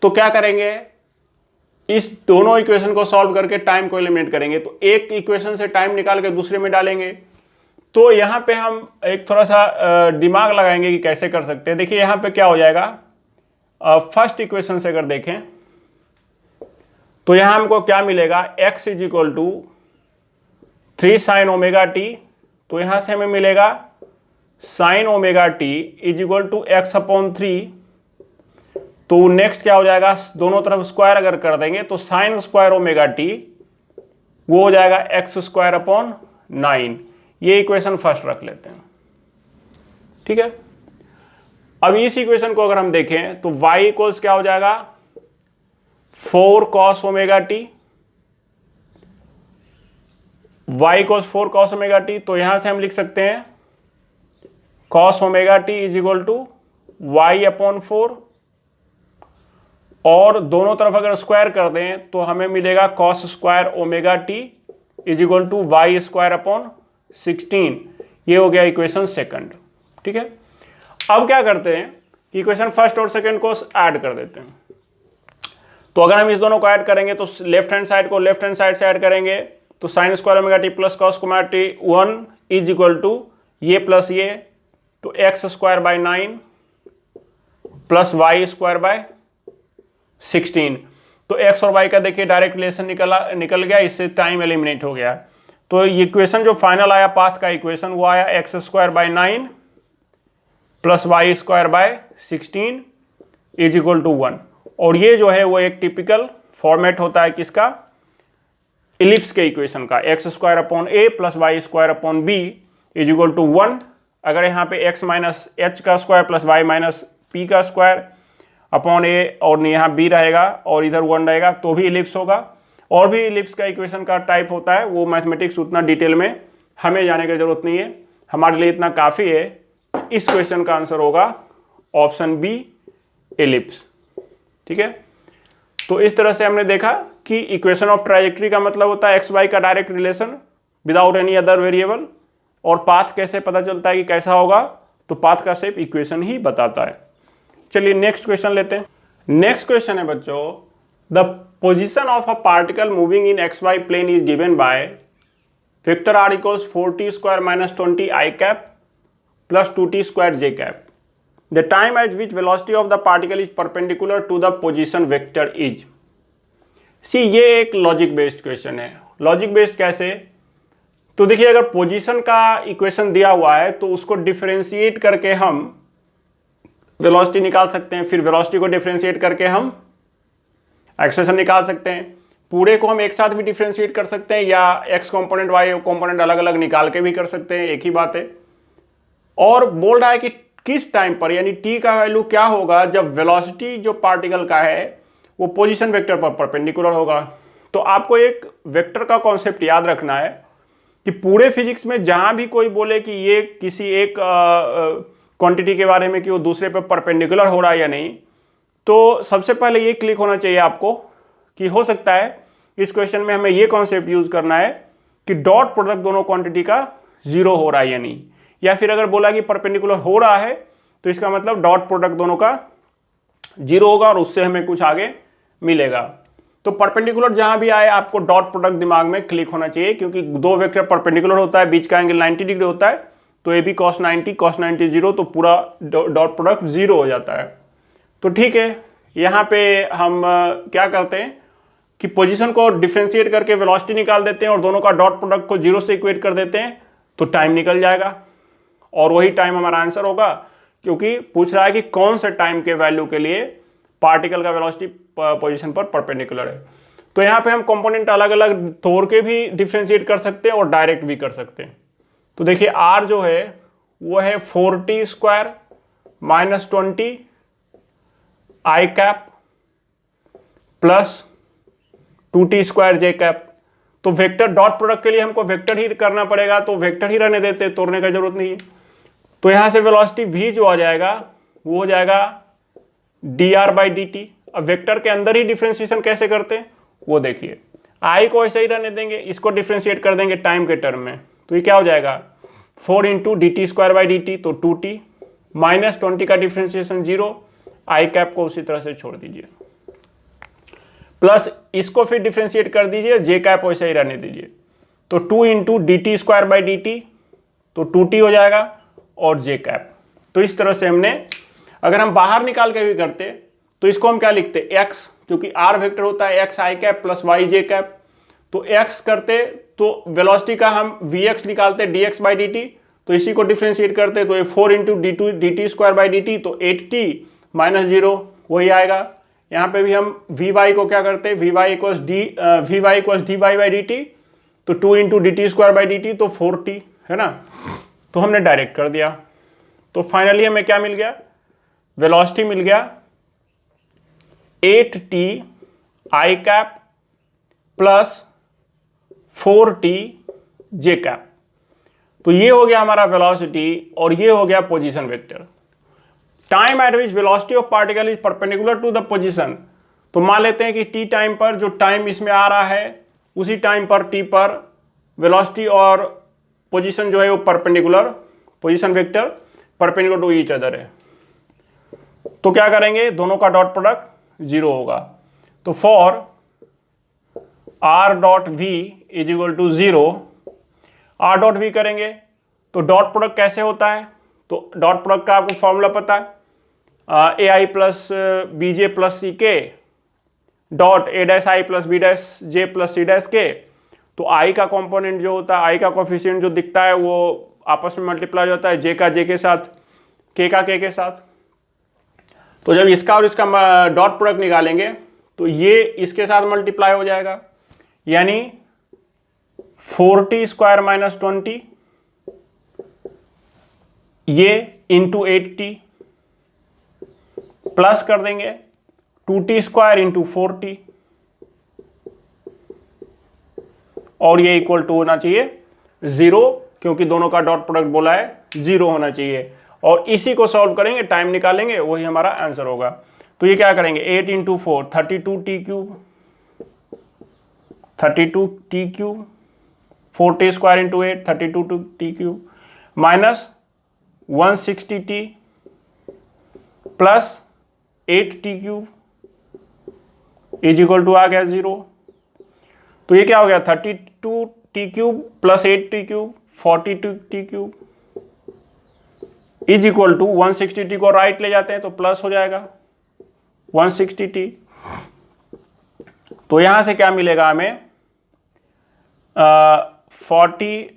तो क्या करेंगे, इस दोनों इक्वेशन को सॉल्व करके टाइम को एलिमिनेट करेंगे। तो एक इक्वेशन से टाइम निकाल के दूसरे में डालेंगे। तो यहाँ पे हम एक थोड़ा सा दिमाग लगाएंगे कि कैसे कर सकते हैं। देखिए यहाँ पे क्या हो जाएगा, फर्स्ट इक्वेशन से अगर देखें तो यहाँ हमको क्या मिलेगा, x is equal to 3 sine omega T. तो यहाँ से हमें मिलेगा sine omega T is equal to X upon 3। तो नेक्स्ट क्या हो जाएगा, दोनों तरफ स्क्वायर अगर कर देंगे तो साइन स्क्वायर ओमेगा टी वो हो जाएगा एक्स स्क्वायर अपॉन 9। ये इक्वेशन फर्स्ट रख लेते हैं। ठीक है, अब इस इक्वेशन को अगर हम देखें तो y इक्वल्स क्या हो जाएगा, 4 cos omega T, y equals 4 cos omega T. तो यहां से हम लिख सकते हैं cos omega T is equal to Y upon 4, और दोनों तरफ अगर स्क्वायर कर दें तो हमें मिलेगा cos square omega T is equal to Y square upon 16। ये हो गया इक्वेशन सेकंड। ठीक है, अब क्या करते हैं कि इक्वेशन फर्स्ट और सेकंड को ऐड कर देते हैं। तो अगर हम इस दोनों को ऐड करेंगे तो लेफ्ट हैंड साइड को लेफ्ट हैंड साइड से ऐड करेंगे तो sine square omega T plus cos omega T 1 is equal to ये प्लस ये, तो X square by 9 plus Y square by 16। तो एक्स और वाई का देखिए डायरेक्ट रिलेशन निकल गया, इससे टाइम एलिमिनेट हो गया। तो ये इक्वेशन जो फाइनल आया पाथ का इक्वेशन वो आया X square by 9 plus Y square by 16 is equal to 1। और ये जो है वो एक टिपिकल फॉर्मेट होता है किसका, इलिप्स के इक्वेशन का, X square upon A plus Y square upon B is equal to 1। अगर यहाँ पे एक्स माइनस एच का square plus Y minus P का स्क्वायर अपॉन ए और यहाँ बी रहेगा और इधर 1 रहेगा तो भी इलिप्स होगा। और भी इलिप्स का इक्वेशन का टाइप होता है, वो मैथमेटिक्स उतना डिटेल में हमें जाने की जरूरत नहीं है, हमारे लिए इतना काफ़ी है। इस क्वेश्चन का आंसर होगा ऑप्शन बी, इलिप्स। ठीक है, तो इस तरह से हमने देखा कि इक्वेशन ऑफ ट्राजेक्टरी का मतलब होता है एक्स वाई का direct relation without any other variable. और पाथ कैसे पता चलता है कि कैसा होगा, तो पाथ का सिर्फ इक्वेशन ही बताता है। चलिए नेक्स्ट क्वेश्चन लेते हैं। नेक्स्ट क्वेश्चन है बच्चों, the position of a particle moving in x Y plane is given by vector r equals 4t square minus 20 i cap plus 2t square j cap. The time at which velocity of the particle is perpendicular to the position vector is. See, ये एक logic based question है। Logic based कैसे, तो देखिए अगर position का equation दिया हुआ है तो उसको डिफरेंशिएट करके हम वेलोसिटी निकाल सकते हैं, फिर वेलोसिटी को डिफरेंशिएट करके हम एक्सेलरेशन निकाल सकते हैं। पूरे को हम एक साथ भी डिफरेंशिएट कर सकते हैं या एक्स कंपोनेंट वाई कंपोनेंट अलग अलग निकाल के भी कर सकते हैं, एक ही बात है। और बोल रहा है कि किस टाइम पर, यानी टी का वैल्यू क्या होगा जब वेलोसिटी जो पार्टिकल का है वो पोजीशन वेक्टर पर परपेंडिकुलर होगा। तो आपको एक वेक्टर का कॉन्सेप्ट याद रखना है कि पूरे फिजिक्स में जहां भी कोई बोले कि ये किसी एक क्वांटिटी के बारे में कि वो दूसरे पे परपेंडिकुलर हो रहा है या नहीं, तो सबसे पहले ये क्लिक होना चाहिए आपको कि हो सकता है इस क्वेश्चन में हमें ये कॉन्सेप्ट यूज करना है कि डॉट प्रोडक्ट दोनों क्वांटिटी का 0 हो रहा है या नहीं, या फिर अगर बोला कि परपेंडिकुलर हो रहा है तो इसका मतलब डॉट प्रोडक्ट दोनों का जीरो होगा और उससे हमें कुछ आगे मिलेगा। तो परपेंडिकुलर जहां भी आए आपको डॉट प्रोडक्ट दिमाग में क्लिक होना चाहिए, क्योंकि दो वेक्टर परपेंडिकुलर होता है, बीच का एंगल 90 डिग्री होता है, तो ए बी cos 90 0, तो पूरा डॉट प्रोडक्ट जीरो हो जाता है। तो ठीक है, यहाँ पे हम क्या करते हैं कि पोजीशन को डिफरेंशिएट करके वेलोसिटी निकाल देते हैं और दोनों का डॉट प्रोडक्ट को जीरो से इक्वेट कर देते हैं, तो टाइम निकल जाएगा और वही टाइम हमारा आंसर होगा, क्योंकि पूछ रहा है कि कौन से टाइम के वैल्यू के लिए पार्टिकल का वेलोसिटी पोजीशन पर परपेंडिकुलर है। तो यहाँ पे हम कंपोनेंट अलग अलग तोड़ के भी डिफरेंशिएट कर सकते हैं और डायरेक्ट भी कर सकते हैं। तो देखिए r जो है वो है 4t square minus 20 i cap plus 2t square j cap. तो वेक्टर डॉट प्रोडक्ट के लिए हमको वेक्टर ही करना पड़ेगा, तो वेक्टर ही रहने देते, तोड़ने का जरूरत नहीं है। तो यहां से वेलोसिटी v जो आ जाएगा वो हो जाएगा dr बाई डी टी। अब वेक्टर के अंदर ही डिफ्रेंशिएशन कैसे करते हैं वो देखिए, i को ऐसे ही रहने देंगे, इसको डिफ्रेंशिएट कर देंगे टाइम के टर्म में, तो ये क्या हो जाएगा 4 into d t square by d t, तो 2t माइनस 20 का डिफ्रेंशिएशन 0, आई कैप को उसी तरह से छोड़ दीजिए, प्लस इसको फिर डिफ्रेंशिएट कर दीजिए, जे कैप वैसे ही रहने दीजिए, तो 2 into d t square by d t, तो 2t हो जाएगा और जे कैप। तो इस तरह से हमने, अगर हम बाहर निकाल के भी करते तो इसको हम क्या लिखते x, क्योंकि r वेक्टर होता है x आई कैप प्लस y जे कैप, तो x करते तो वेलोसिटी का हम vx निकालते dx बाई डी टी, तो इसी को डिफ्रेंशिएट करते तो ये 4 into d t square by d t, तो 8t माइनस 0 वही आएगा। यहाँ पे भी हम vy को क्या करते vy equals dy by d t, तो 2 into d t square by d t, तो 4t है ना, तो हमने डायरेक्ट कर दिया। तो फाइनली हमें क्या मिल गया, वेलोसिटी मिल गया 8t आई कैप प्लस 4t जे कैप। तो ये हो गया हमारा वेलोसिटी और ये हो गया position vector. Time at which velocity of particle is perpendicular to the position, तो मान लेते हैं कि t टाइम पर जो टाइम इसमें आ रहा है उसी टाइम पर t पर वेलोसिटी और पोजीशन जो है वो perpendicular, position vector perpendicular to each other है। तो क्या करेंगे, दोनों का डॉट प्रोडक्ट जीरो होगा, तो for r dot v is equal to 0, r dot v करेंगे तो डॉट प्रोडक्ट कैसे होता है, तो डॉट प्रोडक्ट का आपको फॉर्मूला पता है, ए आई plus B J plus C K dot A dash I plus B dash J plus C dash K. तो आई का कंपोनेंट जो होता है, आई का कोफिशिएंट जो दिखता है वो आपस में मल्टीप्लाई होता है, जे का जे के साथ, के का के साथ। तो जब इसका और इसका डॉट प्रोडक्ट निकालेंगे तो ये इसके साथ मल्टीप्लाई हो जाएगा, यानी 4t स्क्वायर माइनस 20 ये इंटू 8t प्लस कर देंगे 2t स्क्वायर इंटू 4t, और ये इक्वल टू होना चाहिए 0, क्योंकि दोनों का डॉट प्रोडक्ट बोला है 0 होना चाहिए। और इसी को सॉल्व करेंगे, टाइम निकालेंगे, वही हमारा आंसर होगा। तो ये क्या करेंगे, 8 into 4 32t cube, 32t cube, 4t square into 8 32t cube, minus 160t plus 8t cube is equal to आ गया 0। तो ये क्या हो गया, 32t cube plus 8t cube 42t cube is equal to 160t को राइट ले जाते हैं तो प्लस हो जाएगा 160t। तो यहां से क्या मिलेगा हमें, 40,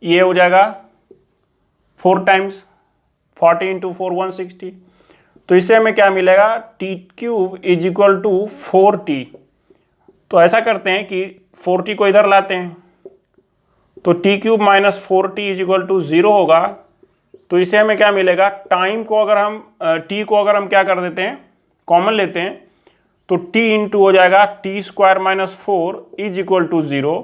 ये हो जाएगा 4 टाइम्स 40 इंटू 4 160। तो इससे हमें क्या मिलेगा, t cube is equal to 4t। तो ऐसा करते हैं कि 4t को इधर लाते हैं, तो t cube minus 4t is equal to 0 होगा। तो इससे हमें क्या मिलेगा, टाइम को अगर हम t को अगर हम क्या कर देते हैं, कॉमन लेते हैं, तो t इंटू हो जाएगा t square minus 4 is equal to 0।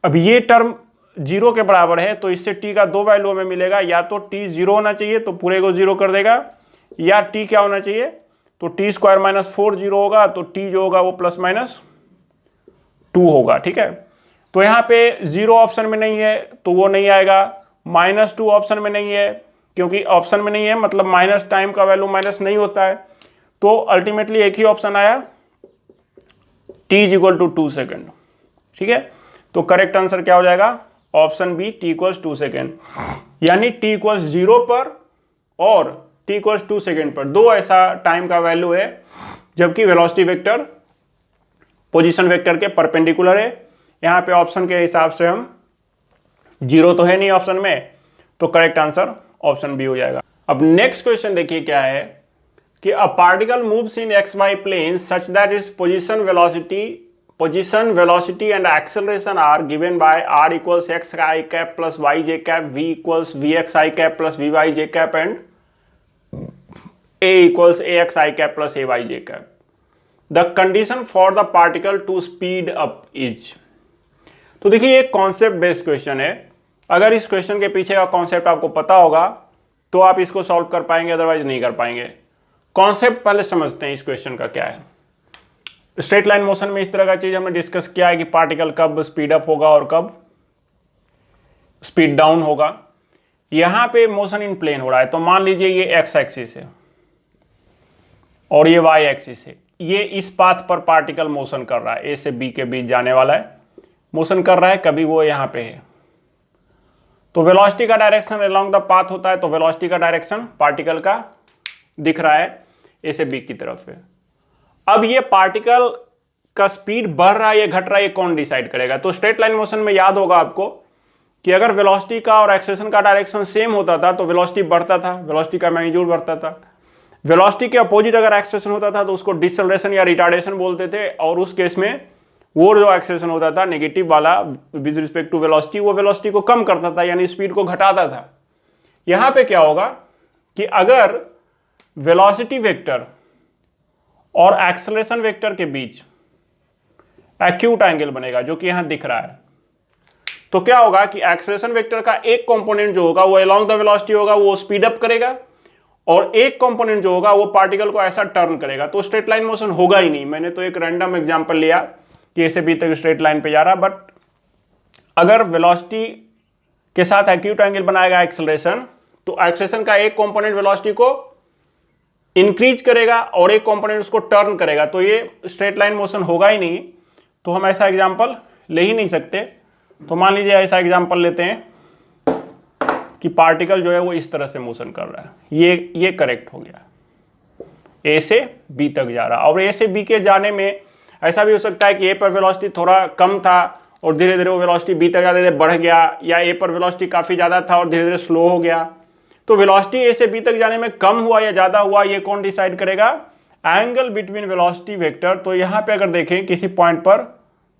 अब ये टर्म 0 के बराबर है, तो इससे t का दो वैल्यू हमें मिलेगा, या तो t 0 होना चाहिए तो पूरे को 0 कर देगा, या t क्या होना चाहिए, तो t स्क्वायर माइनस 4 0 होगा, तो t जो होगा वो प्लस माइनस 2 होगा। ठीक है, तो यहाँ पे 0 ऑप्शन में नहीं है तो वो नहीं आएगा, माइनस 2 ऑप्शन में नहीं है, क्योंकि ऑप्शन में नहीं है मतलब माइनस टाइम का वैल्यू माइनस नहीं होता है, तो अल्टीमेटली एक ही ऑप्शन आया, t is equal to 2 second. ठीक है, तो करेक्ट आंसर क्या हो जाएगा, option B, t equals 2 second. यानी t इक्वल्स 0 पर और t इक्वल्स 2 सेकेंड पर दो ऐसा टाइम का वैल्यू है जबकि वेलोसिटी वेक्टर पोजीशन वेक्टर के परपेंडिकुलर है। यहाँ पे ऑप्शन के हिसाब से हम 0 तो है नहीं ऑप्शन में, तो करेक्ट आंसर ऑप्शन बी हो जाएगा। अब नेक्स्ट क्वेश्चन देखिए क्या है कि a particle moves in x Y plane such that its position, velocity and acceleration are given by r equals x I cap plus y j cap, v equals vx I cap plus vy j cap and a equals ax I cap plus ay j cap. The condition for the particle to speed up is। तो देखिए ये concept based question है। अगर इस question के पीछे का concept आपको पता होगा तो आप इसको सॉल्व कर पाएंगे, अदरवाइज नहीं कर पाएंगे। कॉन्सेप्ट पहले समझते हैं इस क्वेश्चन का क्या है। स्ट्रेट लाइन मोशन में इस तरह का चीज हमने डिस्कस किया है कि पार्टिकल कब स्पीड अप होगा और कब स्पीड डाउन होगा। यहां पे मोशन इन प्लेन हो रहा है, तो मान लीजिए ये एक्स एक्सिस है और ये वाई एक्सिस है। ये इस पाथ पर पार्टिकल मोशन कर रहा है, ए से बी के बीच जाने वाला है, मोशन कर रहा है, कभी वो यहां पे है। तो वेलोसिटी का डायरेक्शन अलोंग द पाथ होता है, तो वेलोसिटी का डायरेक्शन पार्टिकल का दिख रहा है ए से बी की तरफ है। अब ये पार्टिकल का स्पीड बढ़ रहा है या घट रहा है, ये कौन डिसाइड करेगा। तो स्ट्रेट लाइन मोशन में याद होगा आपको कि अगर वेलोसिटी का और एक्सेलरेशन का डायरेक्शन सेम होता था तो वेलोसिटी बढ़ता था, वेलोसिटी का मैग्नीट्यूड बढ़ता था। वेलोसिटी के अपोजिट अगर एक्सेलरेशन होता था तो उसको डिसएलेरेशन या रिटार्डेशन बोलते थे, और उस केस में वो जो एक्सेलरेशन होता था नेगेटिव वाला विद रिस्पेक्ट टू वेलोसिटी, वो वेलोसिटी को कम करता था, यानी स्पीड को घटाता था। यहां पे क्या होगा कि अगर वेलोसिटी वेक्टर और एक्सेलरेशन वेक्टर के बीच एक्यूट एंगल बनेगा, जो कि यहां दिख रहा है, तो क्या होगा कि एक्सेलरेशन वेक्टर का एक कंपोनेंट जो होगा वो अलोंग द वेलोसिटी होगा, वो स्पीड अप करेगा, और एक कंपोनेंट जो होगा वो पार्टिकल को ऐसा टर्न करेगा। तो स्ट्रेट लाइन मोशन होगा ही नहीं। मैंने तो एक रैंडम एग्जांपल लिया कि ए से बी तक स्ट्रेट लाइन पे जा रहा, बट अगर वेलोसिटी के साथ एक्यूट एंगल बनाएगा एक्सेलरेशन, तो एक्सेलरेशन का एक कंपोनेंट वेलोसिटी को इंक्रीज करेगा और एक कंपोनेंट उसको टर्न करेगा, तो ये स्ट्रेट लाइन मोशन होगा ही नहीं। तो हम ऐसा एग्जांपल ले ही नहीं सकते। तो मान लीजिए ऐसा एग्जांपल लेते हैं कि पार्टिकल जो है वो इस तरह से मोशन कर रहा है, ये करेक्ट हो गया, ए से बी तक जा रहा। और ए से बी के जाने में ऐसा भी हो सकता है कि ए पर वेलोसिटी थोड़ा कम था और धीरे धीरे वो वेलोसिटी बी तक ज़्यादा बढ़ गया, या ए पर वेलोसिटी काफ़ी ज़्यादा था और धीरे धीरे स्लो हो गया। तो वेलोसिटी ए से बी तक जाने में कम हुआ या ज़्यादा हुआ, ये कौन डिसाइड करेगा, एंगल बिटवीन वेलोसिटी वेक्टर। तो यहाँ पे अगर देखें किसी पॉइंट पर,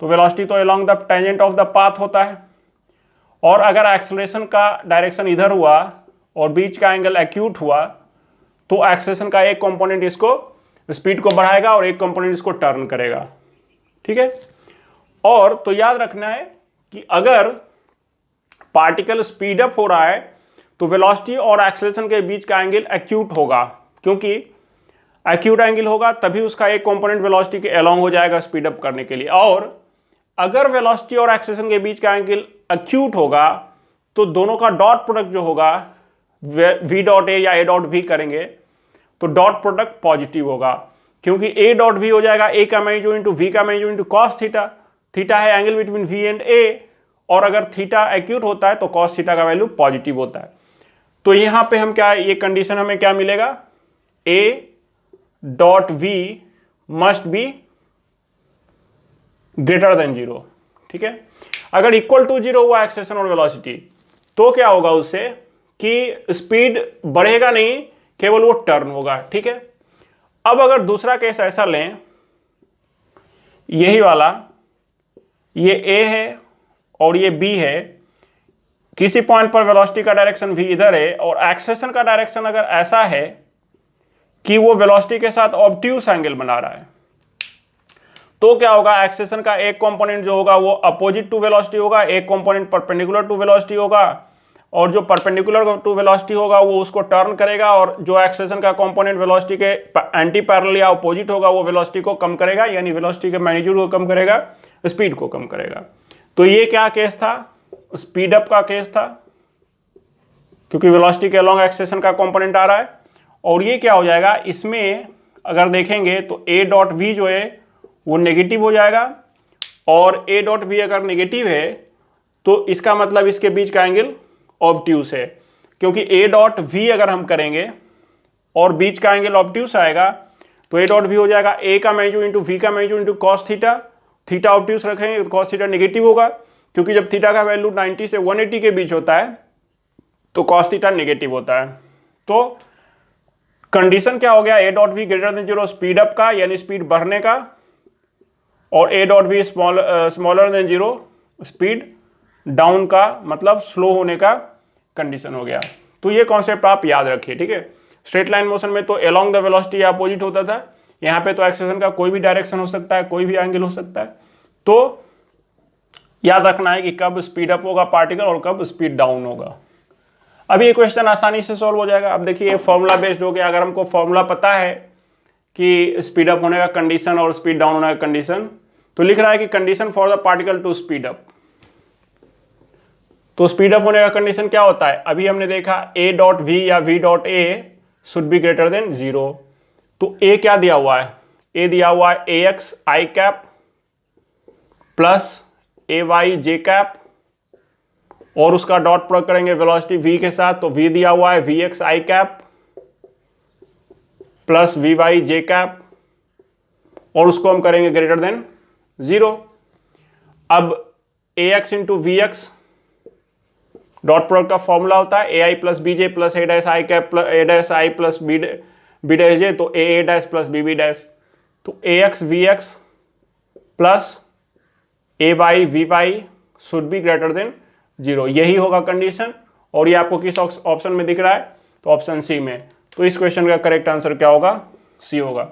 तो वेलोसिटी तो along the tangent of the path होता है, और अगर एक्सेलरेशन का डायरेक्शन इधर हुआ और बीच का एंगल एक्यूट हुआ, तो एक्सेलरेशन का एक कंपोनेंट इसको स्पीड को बढ़ाएगा और एक कंपोनेंट इसको टर्न करेगा। ठीक है, और तो याद रखना है कि अगर पार्टिकल स्पीड अप हो रहा है तो वेलोसिटी और एक्सेलरेशन के बीच का एंगल एक्यूट होगा, क्योंकि एक्यूट एंगल होगा तभी उसका एक कंपोनेंट वेलोसिटी के अलोंग हो जाएगा स्पीड अप करने के लिए। और अगर वेलोसिटी और एक्सेलरेशन के बीच का एंगल एक्यूट होगा तो दोनों का डॉट प्रोडक्ट जो होगा v डॉट ए या a डॉट v करेंगे तो डॉट प्रोडक्ट पॉजिटिव होगा, क्योंकि a डॉट v हो जाएगा a का मैग्नीट्यूड इंटू v का magnitude into cos theta. Theta है angle between v and a, और अगर थीटा एक्यूट होता है तो कॉस थीटा का वैल्यू पॉजिटिव होता है। तो यहां पे हम क्या, ये कंडीशन हमें क्या मिलेगा, a dot v must be greater then 0। ठीक है, अगर इक्वल टू 0 हुआ एक्सेलरेशन और वेलोसिटी, तो क्या होगा उससे कि स्पीड बढ़ेगा नहीं, केवल वो टर्न होगा। ठीक है, अब अगर दूसरा केस ऐसा लें, यही वाला, ये a है और ये b है, किसी पॉइंट पर वेलोसिटी का डायरेक्शन v इधर है और एक्सेलरेशन का डायरेक्शन अगर ऐसा है कि वो वेलोसिटी के साथ ऑब्ट्यूस एंगल बना रहा है, तो क्या होगा, एक्सेलरेशन का एक कंपोनेंट जो होगा वो अपोजिट टू वेलोसिटी होगा, एक कंपोनेंट परपेंडिकुलर टू वेलोसिटी होगा, और जो परपेंडिकुलर टू वेलोसिटी होगा वो उसको टर्न करेगा, और जो एक्सेलरेशन का कंपोनेंट वेलोसिटी के एंटी पैरेलल या अपोजिट होगा वो वेलोसिटी को कम करेगा, यानी वेलोसिटी के मैग्नीट्यूड को कम करेगा, स्पीड को कम करेगा। तो ये क्या केस था, स्पीड अप का केस था, क्योंकि वेलोसिटी के अलोंग एक्सेलरेशन का कंपोनेंट आ रहा है। और ये क्या हो जाएगा, इसमें अगर देखेंगे तो ए डॉट वी जो है वो नेगेटिव हो जाएगा, और ए डॉट वी अगर नेगेटिव है तो इसका मतलब इसके बीच का एंगल ऑब्ट्यूस है, क्योंकि ए डॉट वी अगर हम करेंगे और बीच का एंगल ऑब्ट्यूस आएगा तो ए डॉट वी हो जाएगा ए का मैग्नीट्यूड इंटू वी का magnitude into cos theta, theta obtuse रखेंगे तो कॉस थीटा नेगेटिव होगा, क्योंकि जब थीटा का वैल्यू 90 से 180 के बीच होता है तो कॉस थीटा नेगेटिव होता है। तो कंडीशन क्या हो गया, A dot V greater than zero speed up का यानी स्पीड बढ़ने का, और A dot V smaller than zero speed down का मतलब स्लो होने का कंडीशन हो गया। तो ये कॉन्सेप्ट आप याद रखिए, ठीक है। स्ट्रेट लाइन मोशन में तो अलोंग द वेलोसिटी अपोजिट होता था, यहाँ पे तो एक्सेलरेशन का कोई भी डायरेक्शन हो सकता है, कोई भी एंगल हो सकता है। तो याद रखना है कि कब स्पीड अप होगा पार्टिकल और कब स्पीड डाउन होगा। अभी ये क्वेश्चन आसानी से सॉल्व हो जाएगा। अब देखिए फॉर्मूला बेस्ड हो गया, अगर हमको फॉर्मूला पता है कि स्पीड अप होने का कंडीशन और स्पीड डाउन होने का कंडीशन, तो लिख रहा है कि condition for the particle to speed up. तो स्पीड अप होने का कंडीशन क्या होता है, अभी हमने देखा ए डॉट वी या V dot A should be greater than zero. तो ए क्या दिया हुआ है, ए दिया हुआ है a x I cap plus a y J cap, और उसका डॉट प्रोडक्ट करेंगे वेलोसिटी v के साथ, तो v दिया हुआ है we x I cap plus we Y J cap, और उसको हम करेंगे ग्रेटर देन जीरो। अब a x into v x dot product का फॉर्मूला होता है ए आई plus B J plus a dash i cap plus a dash I plus B dash j, तो a dash plus B dash, तो a x v x plus a y v y should be greater than zero, यही होगा condition. और ये आपको किस option में दिख रहा है, तो ऑप्शन सी में। तो इस क्वेश्चन का करेक्ट आंसर क्या होगा, सी होगा।